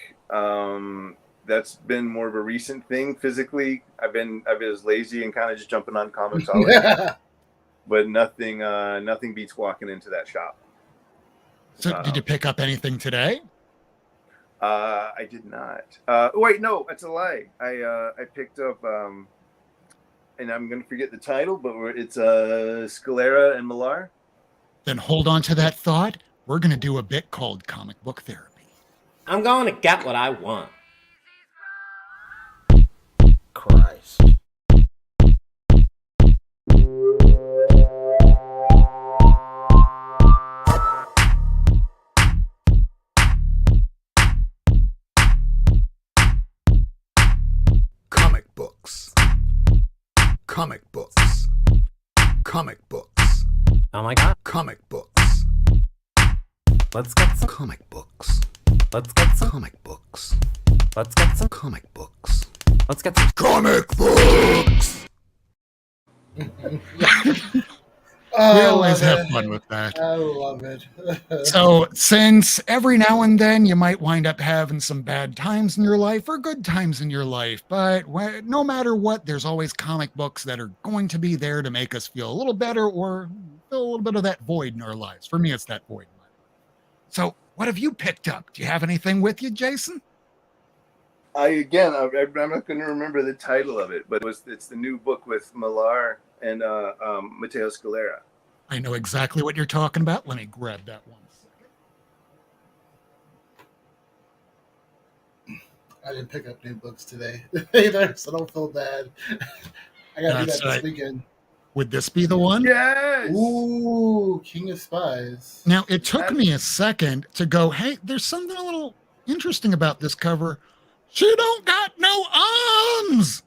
That's been more of a recent thing. Physically, I've been as lazy and kind of just jumping on comics all day. But nothing beats walking into that shop. So did you pick up anything today? I did not. Wait, no, that's a lie. I picked up and I'm going to forget the title, but it's Scalera and Millar. Then hold on to that thought. We're going to do a bit called Comic Book Therapy. I'm going to get what I want. Christ. Comic books. Comic books. Comic books. Oh my God. Comic books. Let's get some Comic books. Let's get some Comic books. Let's get some Comic books. Let's get some Comic books. We always have fun with that. I love it. So since every now and then you might wind up having some bad times in your life or good times in your life, but no matter what, there's always comic books that are going to be there to make us feel a little better or fill a little bit of that void in our lives. For me, it's that void. So what have you picked up? Do you have anything with you, Jason? I'm not going to remember the title of it, but it's the new book with Millar and Matteo Scalera. I know exactly what you're talking about. Let me grab that 1 second. I didn't pick up new books today either, so don't feel bad. I got to do that this weekend. Would this be the one? Yes. Ooh, King of Spies. Now, it took me a second to go, hey, there's something a little interesting about this cover. She don't got no arms.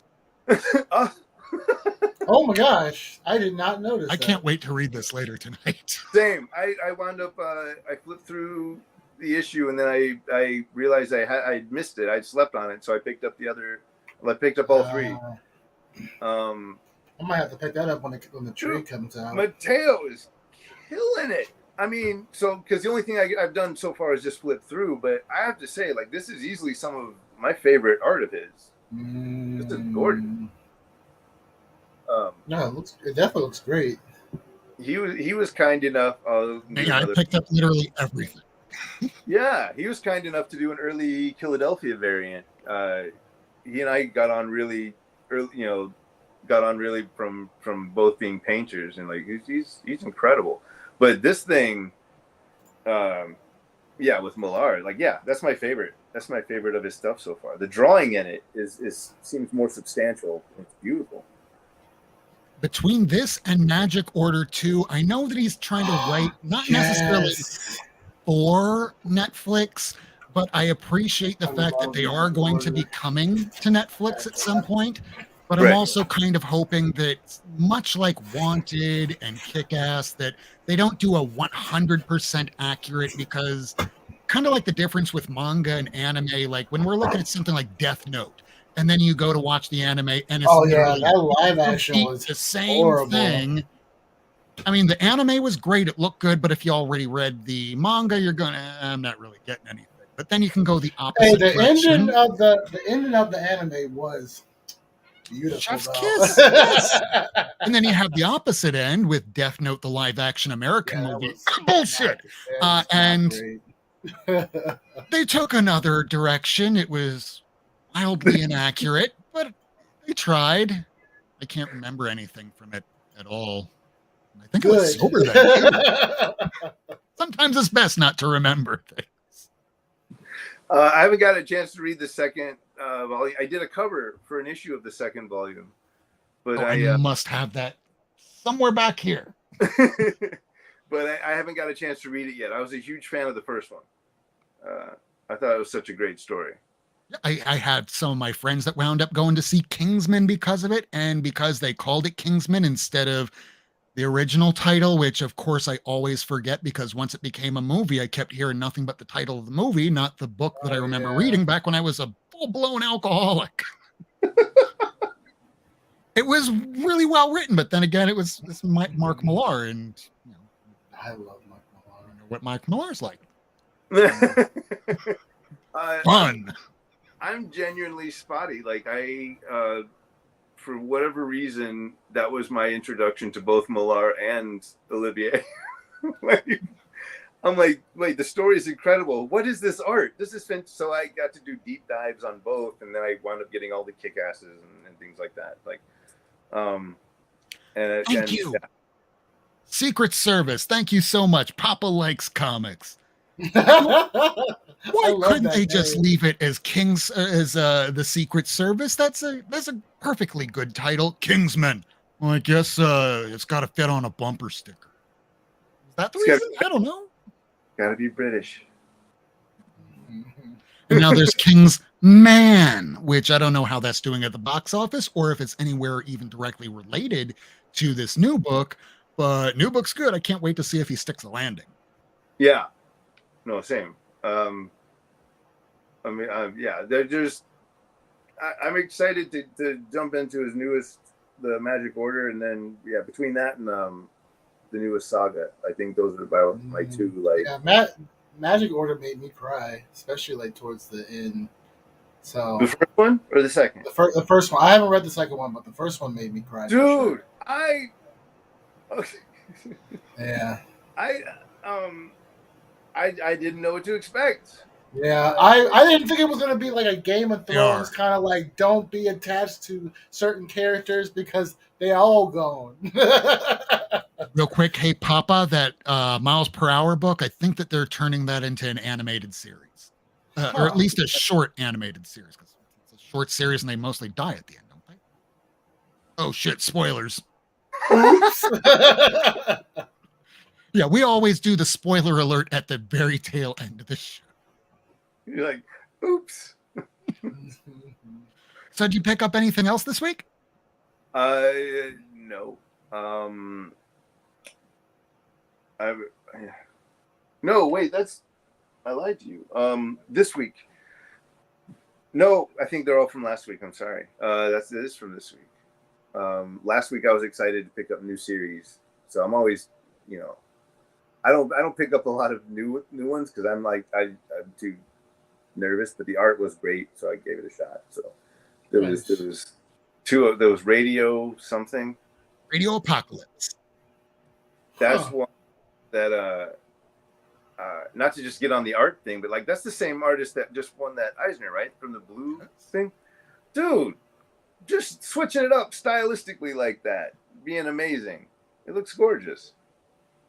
Oh my gosh, I did not notice. I can't wait to read this later tonight. Same. I wound up. I flipped through the issue and then I realized I missed it. I slept on it, so I picked up the other. Well, I picked up all three. I might have to pick that up when the trade comes out. Matteo is killing it. I mean, so because the only thing I've done so far is just flip through, but I have to say, like, this is easily some of my favorite art of his. This is gorgeous. No, it definitely looks great. He was kind enough. Yeah, I picked up literally everything. Yeah, he was kind enough to do an early Killadelphia variant. He and I got on really early, got on really from both being painters, and like he's incredible. But this thing, with Millar, like that's my favorite. That's my favorite of his stuff so far. The drawing in it is seems more substantial. It's beautiful. Between this and Magic Order 2, I know that he's trying to write not necessarily for Netflix, but I appreciate the fact that they are going to be coming to Netflix at some point. But I'm also kind of hoping that, much like Wanted and Kick-Ass, that they don't do a 100% accurate, because kind of like the difference with manga and anime, like when we're looking at something like Death Note, and then you go to watch the anime, and it's that live action was the same horrible. thing. I mean, the anime was great; it looked good, but if you already read the manga, you're gonna, I'm not really getting anything. But then you can go the opposite direction. The ending of the anime was beautiful. Chef's kiss. Yes. And then you have the opposite end with Death Note, the live action American movie. Bullshit. And they took another direction. It was wildly inaccurate, but they tried. I can't remember anything from it at all. I think I was sober then. Sometimes it's best not to remember things. I haven't got a chance to read the second volume. I did a cover for an issue of the second volume, but I must have that somewhere back here. But I haven't got a chance to read it yet. I was a huge fan of the first one. I thought it was such a great story. I had some of my friends that wound up going to see Kingsman because of it, and because they called it Kingsman instead of the original title, which of course I always forget, because once it became a movie, I kept hearing nothing but the title of the movie, not the book that I remember reading back when I was a full-blown alcoholic. It was really well written, but then again, it's Mark Millar, and I love Mark Millar. I don't know what Mark Millar's like. Fun. I'm genuinely spotty. Like for whatever reason, that was my introduction to both Millar and Olivier. I'm like, wait, the story is incredible. What is this art? This is so I got to do deep dives on both, and then I wound up getting all the kick-asses and things like that. Like, thank you. Secret Service, thank you so much. Papa likes comics. Why couldn't they just leave it as the Secret Service? That's a perfectly good title, Kingsman. Well, I guess it's got to fit on a bumper sticker. Is that the reason? I don't know. Got to be British. And now there's Kingsman, which I don't know how that's doing at the box office, or if it's anywhere even directly related to this new book. But new book's good. I can't wait to see if he sticks a landing. Yeah. No, same. They're just. I'm excited to jump into his newest, the Magic Order, and then between that and the newest saga, I think those are about my two. Like, Magic Order made me cry, especially like towards the end. So the first one or the second? The first one. I haven't read the second one, but the first one made me cry. Dude, Yeah. I didn't know what to expect. Yeah, I didn't think it was going to be like a Game of Thrones kind of like don't be attached to certain characters because they all gone. Real quick, hey Papa, that Miles Per Hour book, I think that they're turning that into an animated series, or at least a short animated series, because it's a short series and they mostly die at the end, don't they? Oh shit! Spoilers. Yeah, we always do the spoiler alert at the very tail end of the show. You're like, oops. So did you pick up anything else this week? No. No, wait, I lied to you. This week. No, I think they're all from last week. I'm sorry. It is from this week. Last week I was excited to pick up new series. So I'm always, I don't pick up a lot of new ones because I'm too nervous. But the art was great, so I gave it a shot. So there was two of those Radio something. Radio Apocalypse. That's one that not to just get on the art thing, but like that's the same artist that just won that Eisner, right? From the Blue thing. Dude, just switching it up stylistically like that, being amazing. It looks gorgeous.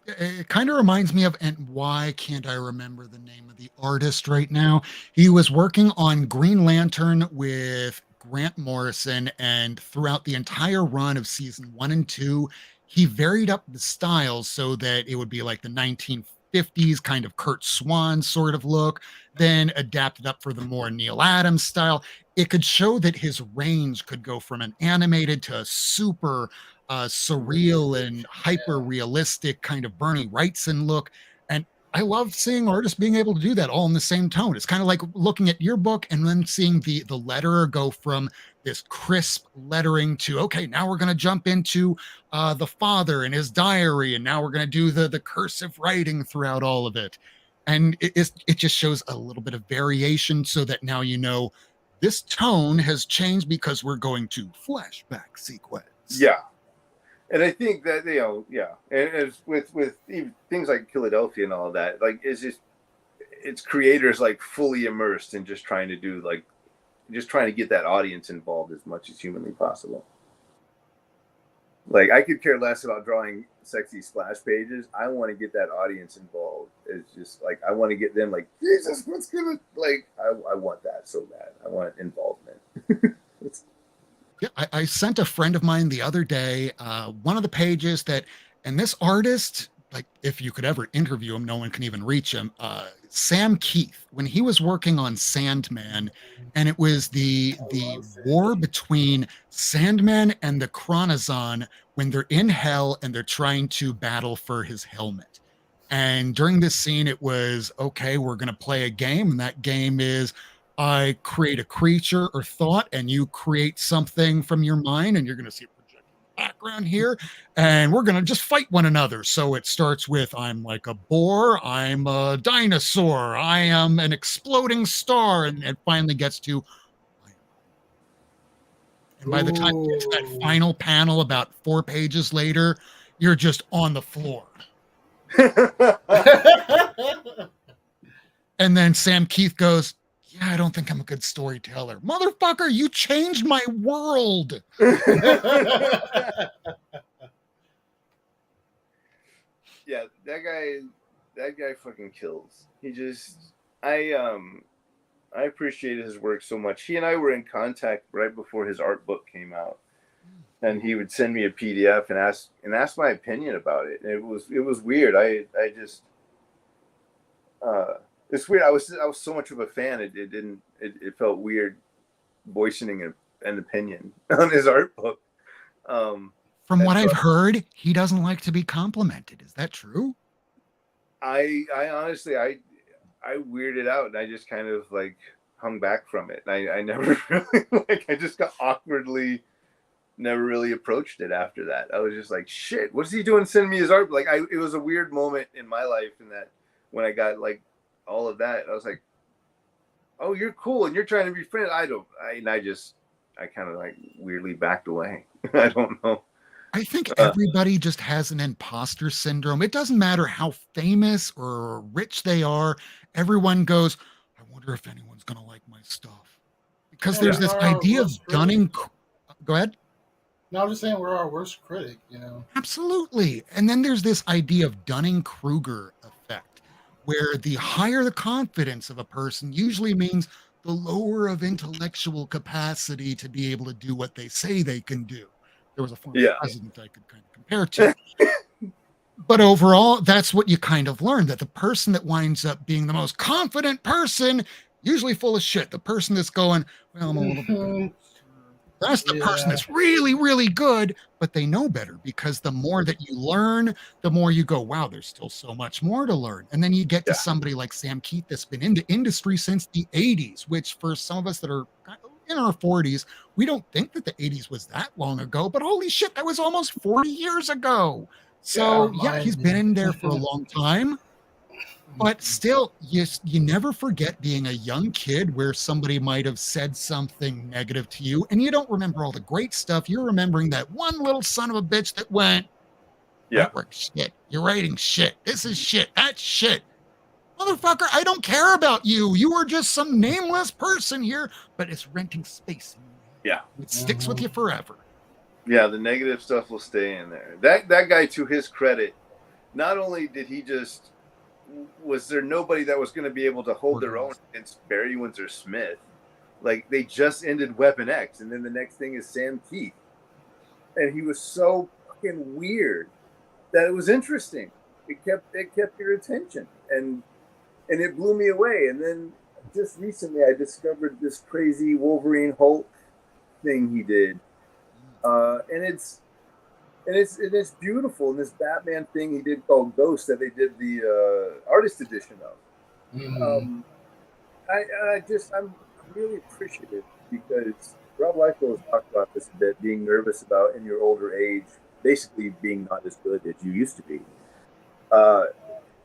It kind of reminds me of, and why can't I remember the name of the artist right now? He was working on Green Lantern with Grant Morrison, and throughout the entire run of season 1 and 2, he varied up the styles so that it would be like the 1950s kind of Kurt Swan sort of look, then adapted up for the more Neil Adams style. It could show that his range could go from an animated to a super surreal and hyper realistic kind of Bernie Wrightson look. And I love seeing artists being able to do that all in the same tone. It's kind of like looking at your book and then seeing the letterer go from this crisp lettering to, okay, now we're going to jump into the father and his diary, and now we're going to do the cursive writing throughout all of it. And it just shows a little bit of variation so that now you know this tone has changed because we're going to flashback sequence. Yeah. And I think that, and it's with even things like Killadelphia and all of that, like it's creators like fully immersed in just trying to get that audience involved as much as humanly possible. Like I could care less about drawing sexy splash pages. I want to get that audience involved. It's just like I want to get them like, Jesus, what's gonna like? I want that so bad. I want involvement. Yeah, I sent a friend of mine the other day one of the pages that, and this artist, like if you could ever interview him, no one can even reach him. Sam Keith, when he was working on Sandman, and it was the war between Sandman and the Chronozon when they're in hell and they're trying to battle for his helmet. And during this scene, it was, okay, we're going to play a game, and that game is I create a creature or thought, and you create something from your mind, and you're going to see a projected background here, and we're going to just fight one another. So it starts with, I'm like a boar, I'm a dinosaur, I am an exploding star, and it finally gets to, and by the time you get to that final panel about 4 pages later, you're just on the floor. And then Sam Keith goes, yeah, I don't think I'm a good storyteller. Motherfucker, you changed my world. Yeah, that guy fucking kills. He just, I appreciated his work so much. He and I were in contact right before his art book came out, and he would send me a PDF and ask my opinion about it. And it was weird. It's weird. I was so much of a fan. It felt weird voicing an opinion on his art book. From what I've heard, he doesn't like to be complimented. Is that true? I honestly, I weirded out, and I just kind of like hung back from it. I never really I just got awkwardly, never really approached it after that. I was just like, shit, what's he doing sending me his art? Like it was a weird moment in my life, in that when I got like all of that, I was like, oh, you're cool and you're trying to be friends. I kind of like weirdly backed away. I don't know. I think everybody just has an imposter syndrome. It doesn't matter how famous or rich they are. Everyone goes, I wonder if anyone's going to like my stuff. Because there's this idea of Dunning. Go ahead. No, I'm just saying we're our worst critic, Absolutely. And then there's this idea of Dunning-Kruger effect, where the higher the confidence of a person usually means the lower of intellectual capacity to be able to do what they say they can do. There was a former president I could kind of compare to. But overall, that's what you kind of learn, that the person that winds up being the most confident person, usually full of shit. The person that's going, well, I'm a little bit. That's the person that's really, really good, but they know better, because the more that you learn, the more you go, wow, there's still so much more to learn. And then you get to somebody like Sam Keith that's been in the industry since the 80s, which for some of us that are in our 40s, we don't think that the 80s was that long ago, but holy shit, that was almost 40 years ago. So Yeah, yeah, he's been in there for a long time. But still, you never forget being a young kid where somebody might have said something negative to you, and you don't remember all the great stuff. You're remembering that one little son of a bitch that went, Yeah. artwork shit. You're writing shit. This is shit. That's shit. Motherfucker, I don't care about you. You are just some nameless person here, but it's renting space in your head. Yeah. It sticks with you forever. Yeah, the negative stuff will stay in there. That guy, to his credit, not only did he just was there nobody that was going to be able to hold their own against Barry Windsor Smith. Like, they just ended Weapon X, and then the next thing is Sam Keith, and he was so fucking weird that it was interesting. It kept your attention, and it blew me away. And then just recently, I discovered this crazy Wolverine Hulk thing he did, and it's beautiful. And this Batman thing he did called Ghost that they did the artist edition of. I'm really appreciative because Rob Liefeld has talked about this a bit, being nervous about in your older age, basically being not as good as you used to be.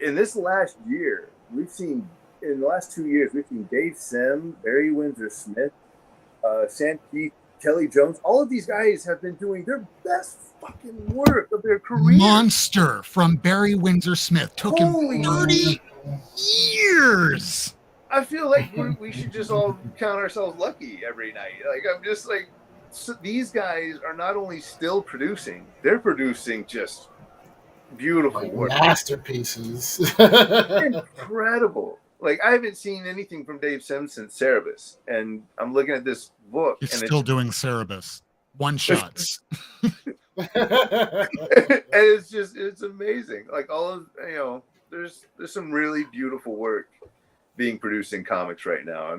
In this last year, in the last 2 years, we've seen Dave Sim, Barry Windsor Smith, Sam Keith, Kelly Jones. All of these guys have been doing their best fucking work of their career. Monster from Barry Windsor Smith took him 30 years. I feel like we should just all count ourselves lucky every night. Like, I'm just like, these guys are not only still producing, they're producing just beautiful work. Masterpieces. Incredible. Like, I haven't seen anything from Dave Sim since Cerebus, and I'm looking at this book. He's and still doing Cerebus. One shots. And it's amazing. Like, all of, there's some really beautiful work being produced in comics right now.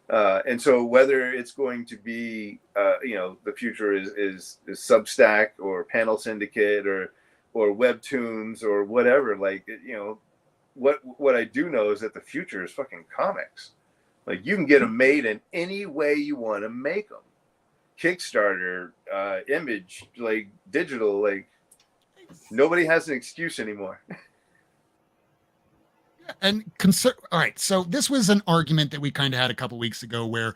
And so whether it's going to be, the future is Substack or Panel Syndicate or Webtoons or whatever, like, what I do know is that the future is fucking comics. Like, you can get them made in any way you want to make them. Kickstarter, Image, like digital, like nobody has an excuse anymore. And all right, so this was an argument that we kind of had a couple weeks ago where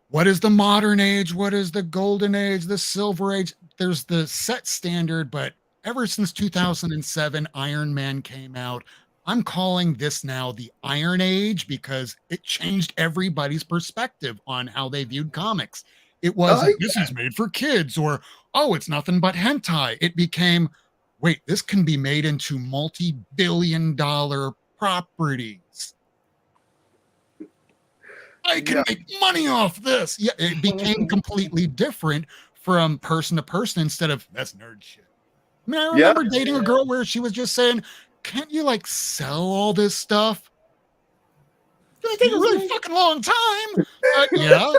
what is the modern age? What is the golden age? The silver age? There's the set standard, but ever since 2007, Iron Man came out. I'm calling this now the Iron Age because it changed everybody's perspective on how they viewed comics. It wasn't, this is made for kids, or, oh, it's nothing but hentai. It became, wait, this can be made into multi-billion-dollar properties. I can make money off this. Yeah, it became completely different from person to person instead of, that's nerd shit. I mean, I remember dating a girl where she was just saying, can't you like sell all this stuff? It's gonna take a really fucking long time. Yeah.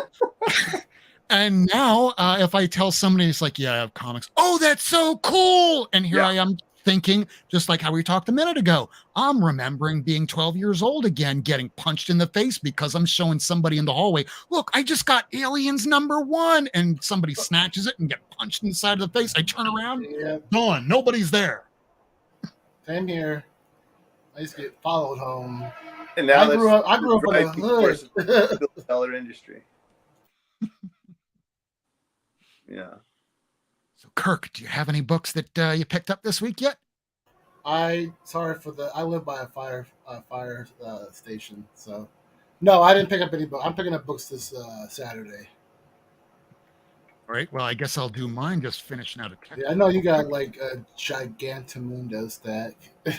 And now if I tell somebody, it's like, yeah, I have comics. Oh, that's so cool. And here I am thinking, just like how we talked a minute ago, I'm remembering being 12 years old again, getting punched in the face because I'm showing somebody in the hallway, look, I just got Aliens #1, and somebody snatches it and get punched inside of the face. I turn around, gone, nobody's there. Same here. I used to get followed home. And now I grew up in the hood. Dollar industry. Yeah. So, Kirk, do you have any books that you picked up this week yet? I live by a fire station, so no, I didn't pick up any books. I'm picking up books this Saturday. All right. Well, I guess I'll do mine. Just finishing out a text. Yeah, I know you got like a Gigantamundo stack.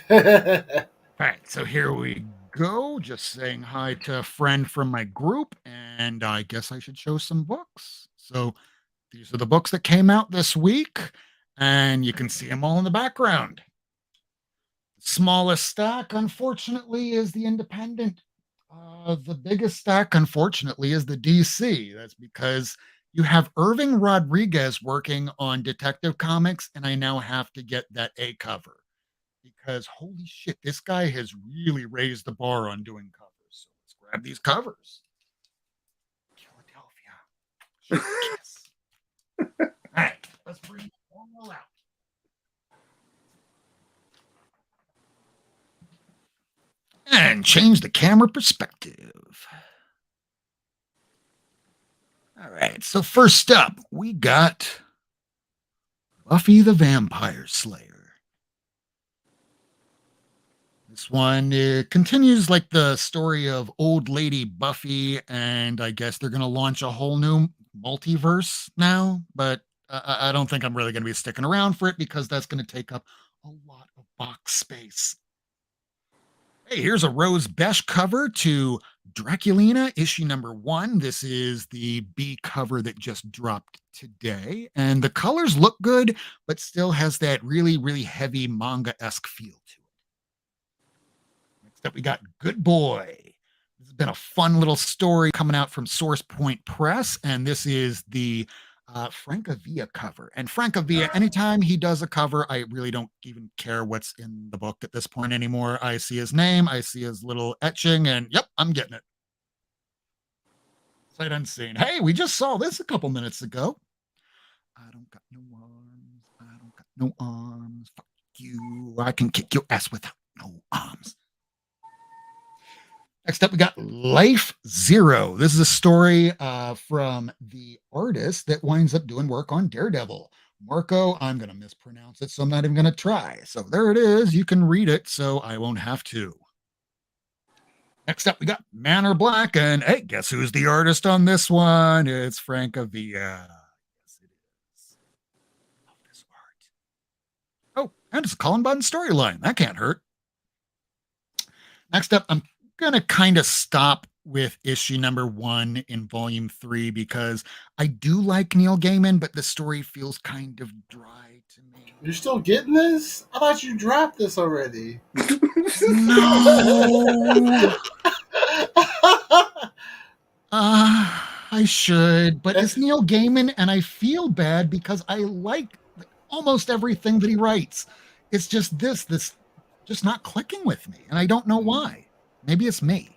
All right. So here we go. Just saying hi to a friend from my group, and I guess I should show some books. So these are the books that came out this week, and you can see them all in the background. Smallest stack, unfortunately, is the Independent. The biggest stack, unfortunately, is the DC. That's because you have Irving Rodriguez working on Detective Comics, and I now have to get that A cover because holy shit, this guy has really raised the bar on doing covers. So let's grab these covers. Killadelphia. Yes. All right, let's bring them all out. and change the camera perspective. All right, so first up, we got Buffy the Vampire Slayer. This one continues like the story of old lady Buffy, and I guess they're going to launch a whole new multiverse now, but I don't think I'm really going to be sticking around for it because that's going to take up a lot of box space. Hey, here's a Rose Besh cover to Draculina, issue number 1. This is the B cover that just dropped today, and the colors look good, but still has that really, really heavy manga-esque feel to it. Next up, we got Good Boy. This has been a fun little story coming out from Source Point Press, and this is the Francavilla cover. And Francavilla, anytime he does a cover, I really don't even care what's in the book at this point anymore. I see his name, I see his little etching, and yep, I'm getting it. Sight unseen. Hey, we just saw this a couple minutes ago. I don't got no arms. I don't got no arms. Fuck you. I can kick your ass without no arms. Next up, we got Life Zero. This is a story from the artist that winds up doing work on Daredevil. Marco, I'm going to mispronounce it, so I'm not even going to try. So there it is. You can read it, so I won't have to. Next up, we got Man or Black, and hey, guess who's the artist on this one? It's Francavilla. Yes, it is. Love this art. Oh, and it's a Colin Bunn storyline. That can't hurt. Next up, I'm going to kind of stop with issue number 1 in volume 3 because I do like Neil Gaiman, but the story feels kind of dry to me. You're still getting this? I thought you dropped this already. No. I should, but it's Neil Gaiman, and I feel bad because I like almost everything that he writes. It's just this just not clicking with me, and I don't know why. Maybe it's me.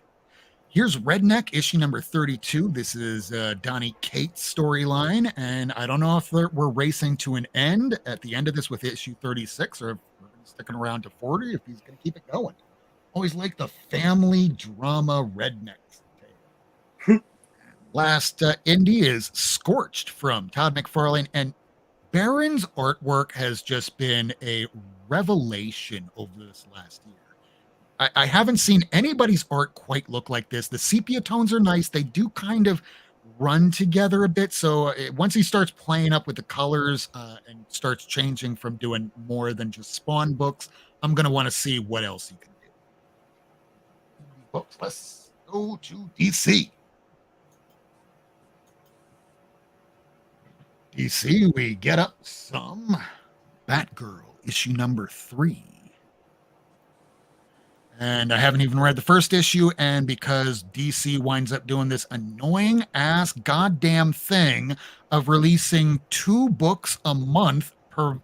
Here's Redneck, issue number 32. This is Donnie Cates' storyline, and I don't know if we're racing to an end at the end of this with issue 36, or if we're sticking around to 40, if he's going to keep it going. Always like the family drama Rednecks. Last indie is Scorched from Todd McFarlane, and Barron's artwork has just been a revelation over this last year. I haven't seen anybody's art quite look like this. The sepia tones are nice. They do kind of run together a bit. So once he starts playing up with the colors and starts changing from doing more than just Spawn books, I'm going to want to see what else he can do. Folks, let's go to DC. DC, we get up some Batgirl, issue number 3. And I haven't even read the first issue, and because DC winds up doing this annoying ass goddamn thing of releasing 2 books a month per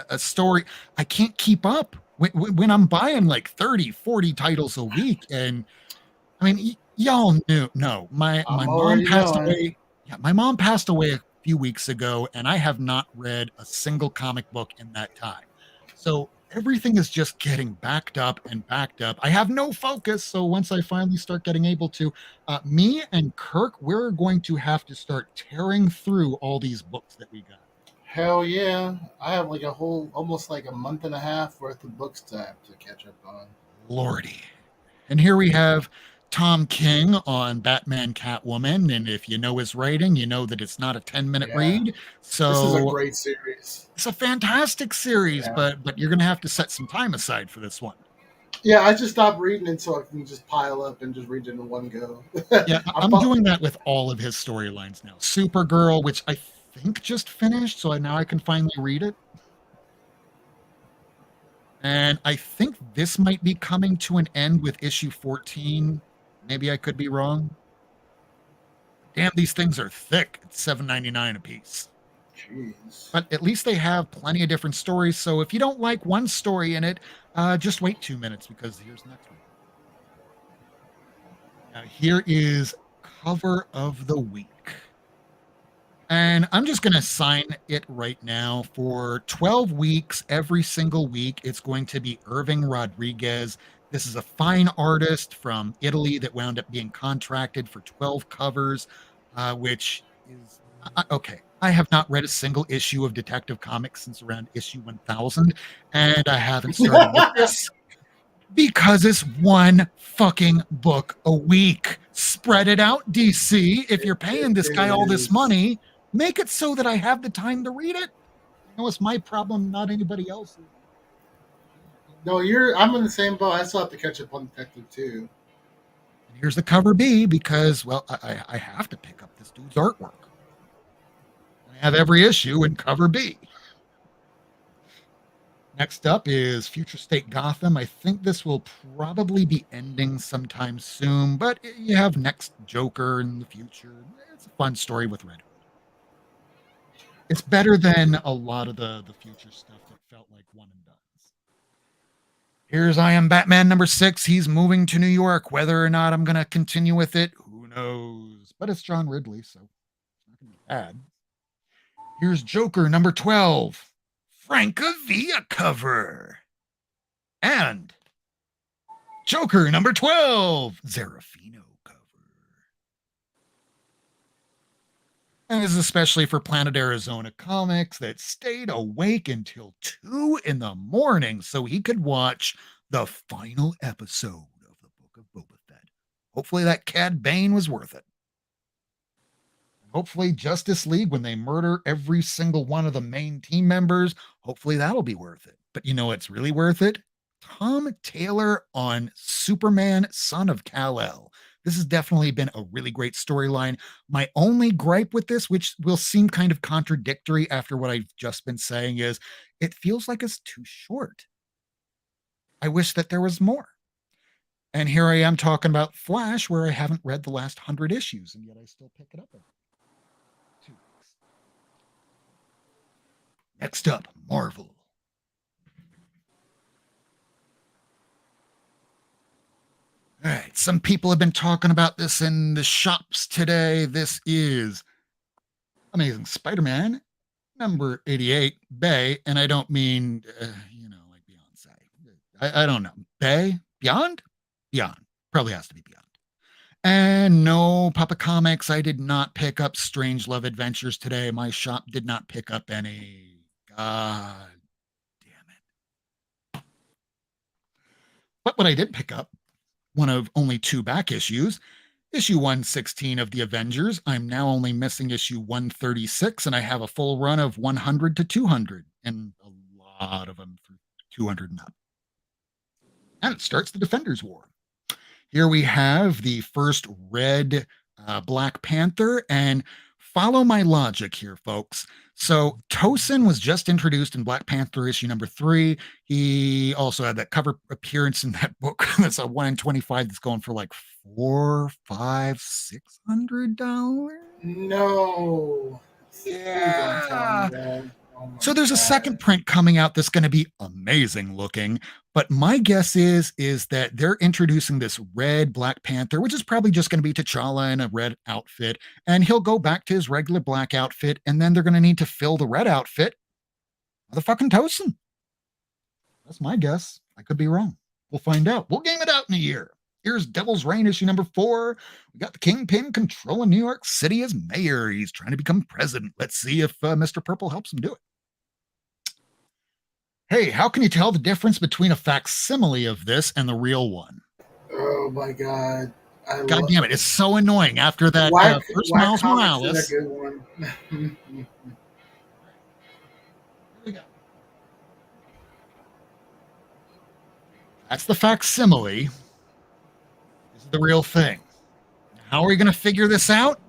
a story, I can't keep up when I'm buying like 30, 40 titles a week. And I mean, y'all know my mom passed away. Yeah, my mom passed away a few weeks ago, and I have not read a single comic book in that time. So everything is just getting backed up and backed up. I have no focus. So once I finally start getting able to, me and Kirk, we're going to have to start tearing through all these books that we got. Hell yeah. I have like a whole, almost like a month and a half worth of books to have to catch up on. Lordy. And here we have Tom King on Batman Catwoman. And if you know his writing, you know that it's not a 10-minute read. So this is a great series. It's a fantastic series, but you're going to have to set some time aside for this one. Yeah, I just stopped reading it so I can just pile up and just read it in one go. Yeah, I'm doing that with all of his storylines now. Supergirl, which I think just finished, so now I can finally read it. And I think this might be coming to an end with issue 14. Maybe I could be wrong. Damn, these things are thick. It's $7.99 a piece. Jeez. But at least they have plenty of different stories. So if you don't like one story in it, just wait 2 minutes because here's the next one. Now here is cover of the week. And I'm just going to sign it right now for 12 weeks. Every single week, it's going to be Irving Rodriguez. This is a fine artist from Italy that wound up being contracted for 12 covers, which is okay. I have not read a single issue of Detective Comics since around issue 1000, and I haven't started with this because it's one fucking book a week. Spread it out, DC. If you're paying this guy all this money, make it so that I have the time to read it. I know it's my problem, not anybody else's. No, I'm in the same boat. I still have to catch up on Detective too. And here's the cover B because, well, I have to pick up this dude's artwork. I have every issue in cover B. Next up is Future State Gotham. I think this will probably be ending sometime soon, but you have next Joker in the future. It's a fun story with Red Hood. It's better than a lot of the future stuff that felt like one and done. Here's I Am Batman number 6. He's moving to New York. Whether or not I'm going to continue with it, who knows? But it's John Ridley, so it's not going to be bad. Here's Joker number 12. Francavilla cover. And Joker number 12. Zarafino cover. And this is especially for Planet Arizona Comics that stayed awake until 2 in the morning so he could watch the final episode of the Book of Boba Fett. Hopefully that Cad Bane was worth it. Hopefully Justice League, when they murder every single one of the main team members, hopefully that'll be worth it. But you know what's really worth it? Tom Taylor on Superman, Son of Kal-El. This has definitely been a really great storyline. My only gripe with this, which will seem kind of contradictory after what I've just been saying, is it feels like it's too short. I wish that there was more. And here I am talking about Flash, where I haven't read the last 100 issues, and yet I still pick it up every 2 weeks. Next up, Marvel. All right, some people have been talking about this in the shops today. This is Amazing Spider-Man, number 88, Bay, and I don't mean, like Beyonce. I don't know. Bay? Beyond? Beyond. Probably has to be Beyond. And no, Papa Comics, I did not pick up Strange Love Adventures today. My shop did not pick up any. God damn it. But what I did pick up, one of only 2 back issues, issue 116 of the Avengers. I'm now only missing issue 136, and I have a full run of 100 to 200, and a lot of them through 200 and up. And it starts the Defenders War. Here we have the first red Black Panther, and follow my logic here, folks. So Tosin was just introduced in Black Panther issue number 3. He also had that cover appearance in that book that's a 1 in 25 that's going for like $400, $500, $600. No. Yeah. So there's a second print coming out that's going to be amazing looking. But my guess is that they're introducing this red Black Panther, which is probably just going to be T'Challa in a red outfit. And he'll go back to his regular black outfit. And then they're going to need to fill the red outfit with a fucking Tosin. That's my guess. I could be wrong. We'll find out. We'll game it out in a year. Here's Devil's Reign issue number 4. We got the Kingpin controlling New York City as mayor. He's trying to become president. Let's see if Mr. Purple helps him do it. Hey, how can you tell the difference between a facsimile of this and the real one? Oh my God. God damn it. It's so annoying after that first Miles Morales. Is a good one. Here we go. That's the facsimile. This is the real thing. How are we going to figure this out?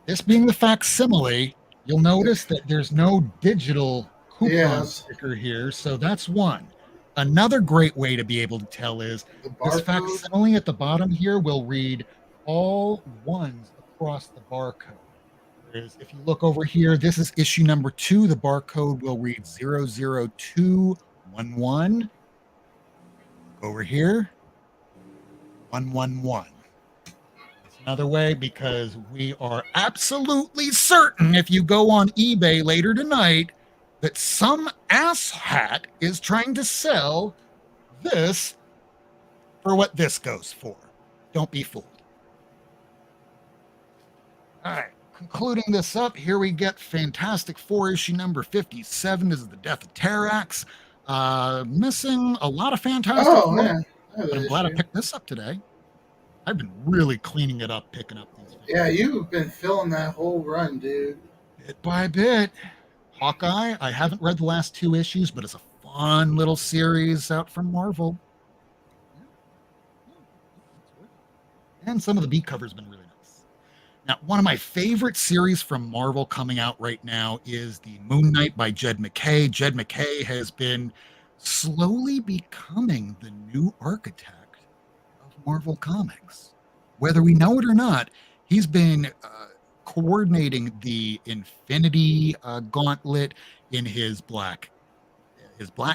This being the facsimile, you'll notice that there's no digital coupon sticker here, so that's one. Another great way to be able to tell is this facsimile at the bottom here will read all ones across the barcode. Whereas if you look over here, this is issue number 2. The barcode will read 00211. Over here, 111. It's another way, because we are absolutely certain if you go on eBay later tonight that some asshat is trying to sell this for what this goes for. Don't be fooled. All right, concluding this up, here we get Fantastic Four issue number 57. This is the Death of Terrax. Missing a lot of Fantastic Oh, Four, yeah. but I'm glad I picked this up today. I've been really cleaning it up, picking up these things. Yeah, you've been filling that whole run, dude. Bit by bit. Hawkeye, I haven't read the last 2 issues, but it's a fun little series out from Marvel. And some of the beat covers have been really nice. Now, one of my favorite series from Marvel coming out right now is the Moon Knight by Jed MacKay. Jed MacKay has been slowly becoming the new architect of Marvel Comics. Whether we know it or not, he's been coordinating the Infinity Gauntlet in his Black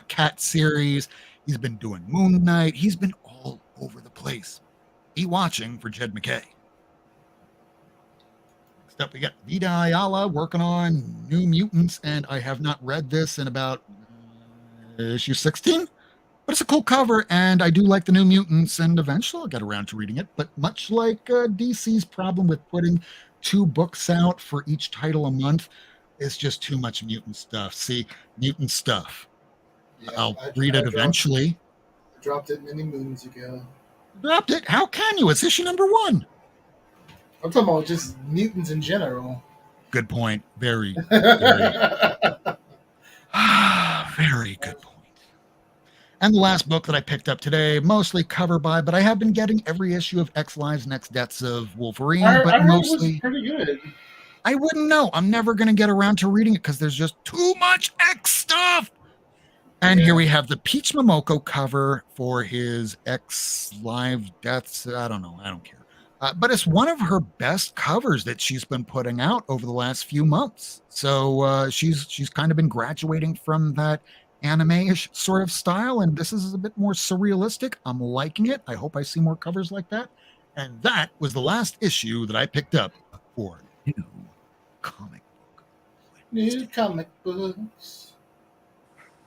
Cat series. He's been doing Moon Knight. He's been all over the place. Be watching for Jed MacKay. Next up, we got Vida Ayala working on New Mutants, and I have not read this in about issue 16, but it's a cool cover, and I do like the New Mutants, and eventually I'll get around to reading it. But much like DC's problem with putting 2 books out for each title a month, it's just too much mutant stuff. See, mutant stuff. Yeah, I'll read it eventually. I dropped it many moons ago. Dropped it? How can you? It's issue number 1. I'm talking about just mutants in general. Good point. Very, very good point. And the last book that I picked up today, mostly cover by, but I have been getting every issue of X Lives Next Deaths of Wolverine, but I mostly. It was pretty good. I wouldn't know. I'm never going to get around to reading it because there's just too much X stuff. And here we have the Peach Momoko cover for his X Live Deaths. I don't know. I don't care. But it's one of her best covers that she's been putting out over the last few months. So she's kind of been graduating from that anime-ish sort of style, and this is a bit more surrealistic. I'm liking it. I hope I see more covers like that. And that was the last issue that I picked up for New Comic Book Wednesday. New comic books.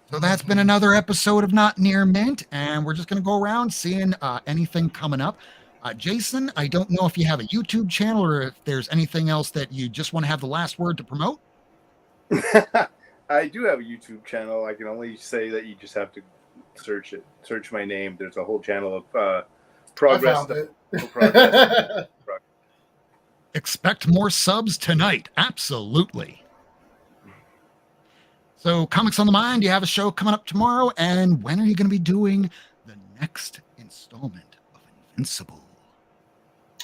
So that's been another episode of Not Near Mint, and we're just going to go around seeing anything coming up. Jason, I don't know if you have a YouTube channel or if there's anything else that you just want to have the last word to promote. I do have a YouTube channel. I can only say that you just have to search it. Search my name. There's a whole channel of progress. I found it. Progress. Expect more subs tonight. Absolutely. So, Comics on the Mind, you have a show coming up tomorrow, and when are you going to be doing the next installment of Invincible?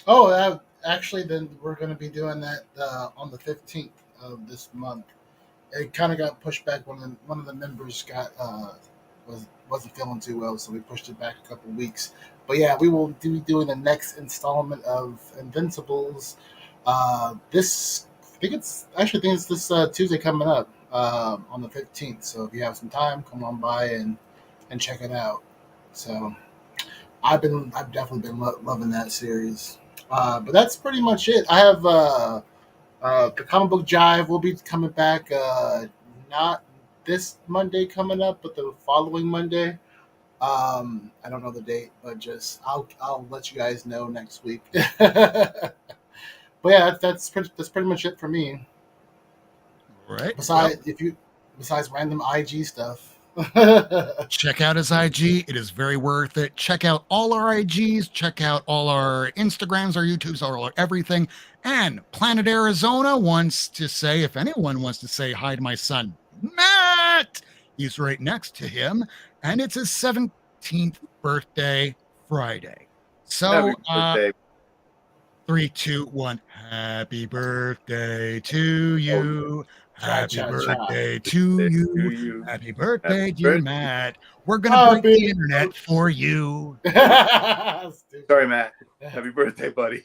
Oh, actually, then we're going to be doing that on the 15th of this month. It kind of got pushed back. One of the members wasn't feeling too well, so we pushed it back a couple of weeks. But yeah, we will be doing the next installment of Invincibles. I think it's this Tuesday coming up on the 15th. So if you have some time, come on by and check it out. So I've definitely been loving that series. But that's pretty much it. I have the Comic Book Jive will be coming back not this Monday coming up, but the following Monday. I don't know the date, but just I'll let you guys know next week. But yeah, that's pretty much it for me. All right. Besides random IG stuff. Check out his IG. It is very worth it. Check out all our IGs. Check out all our Instagrams, our YouTubes, all our everything. And Planet Arizona wants to say, if anyone wants to say hi to my son, Matt, he's right next to him. And it's his 17th birthday Friday. So, Happy birthday. 3, 2, 1. Happy birthday to you. Happy birthday to you. Happy birthday, dear Matt. We're going to break the internet for you. Sorry, Matt. Happy birthday, buddy.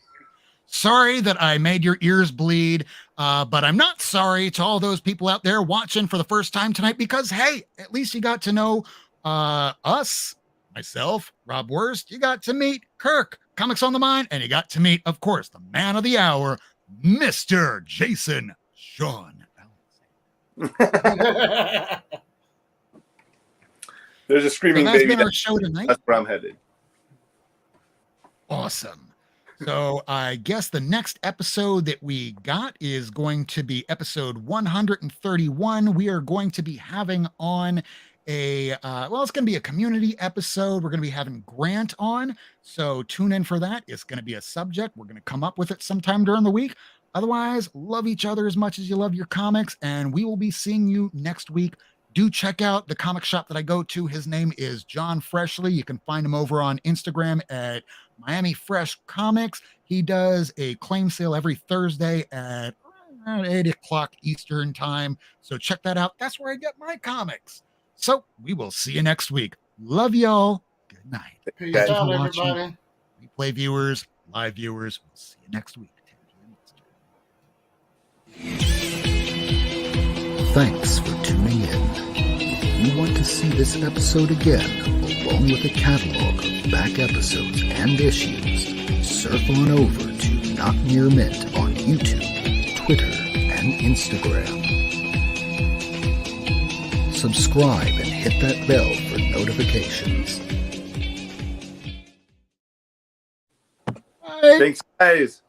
Sorry that I made your ears bleed, but I'm not sorry to all those people out there watching for the first time tonight because, hey, at least you got to know us, myself, Rob Wurst. You got to meet Kirk, Comics on the Mind, and you got to meet, of course, the man of the hour, Mr. Jason Shawn Alexander. There's a screaming So that's baby. been our show tonight. That's where I'm headed. Awesome. So I guess the next episode that we got is going to be episode 131. We are going to be having on it's going to be a community episode. We're going to be having Grant on. So tune in for that. It's going to be a subject. We're going to come up with it sometime during the week. Otherwise, love each other as much as you love your comics. And we will be seeing you next week. Do check out the comic shop that I go to. His name is John Freshly. You can find him over on Instagram at Miami Fresh Comics. He does a claim sale every Thursday at around 8 o'clock Eastern time. So check that out. That's where I get my comics. So we will see you next week. Love y'all. Good night. Peace Thank you out, for watching. everybody. Replay viewers, live viewers. We'll see you next week. Thanks for tuning in. If you want to see this episode again, along with a catalog of back episodes and issues, surf on over to Not Near Mint on YouTube, Twitter, and Instagram. Subscribe and hit that bell for notifications. Bye. Thanks, guys.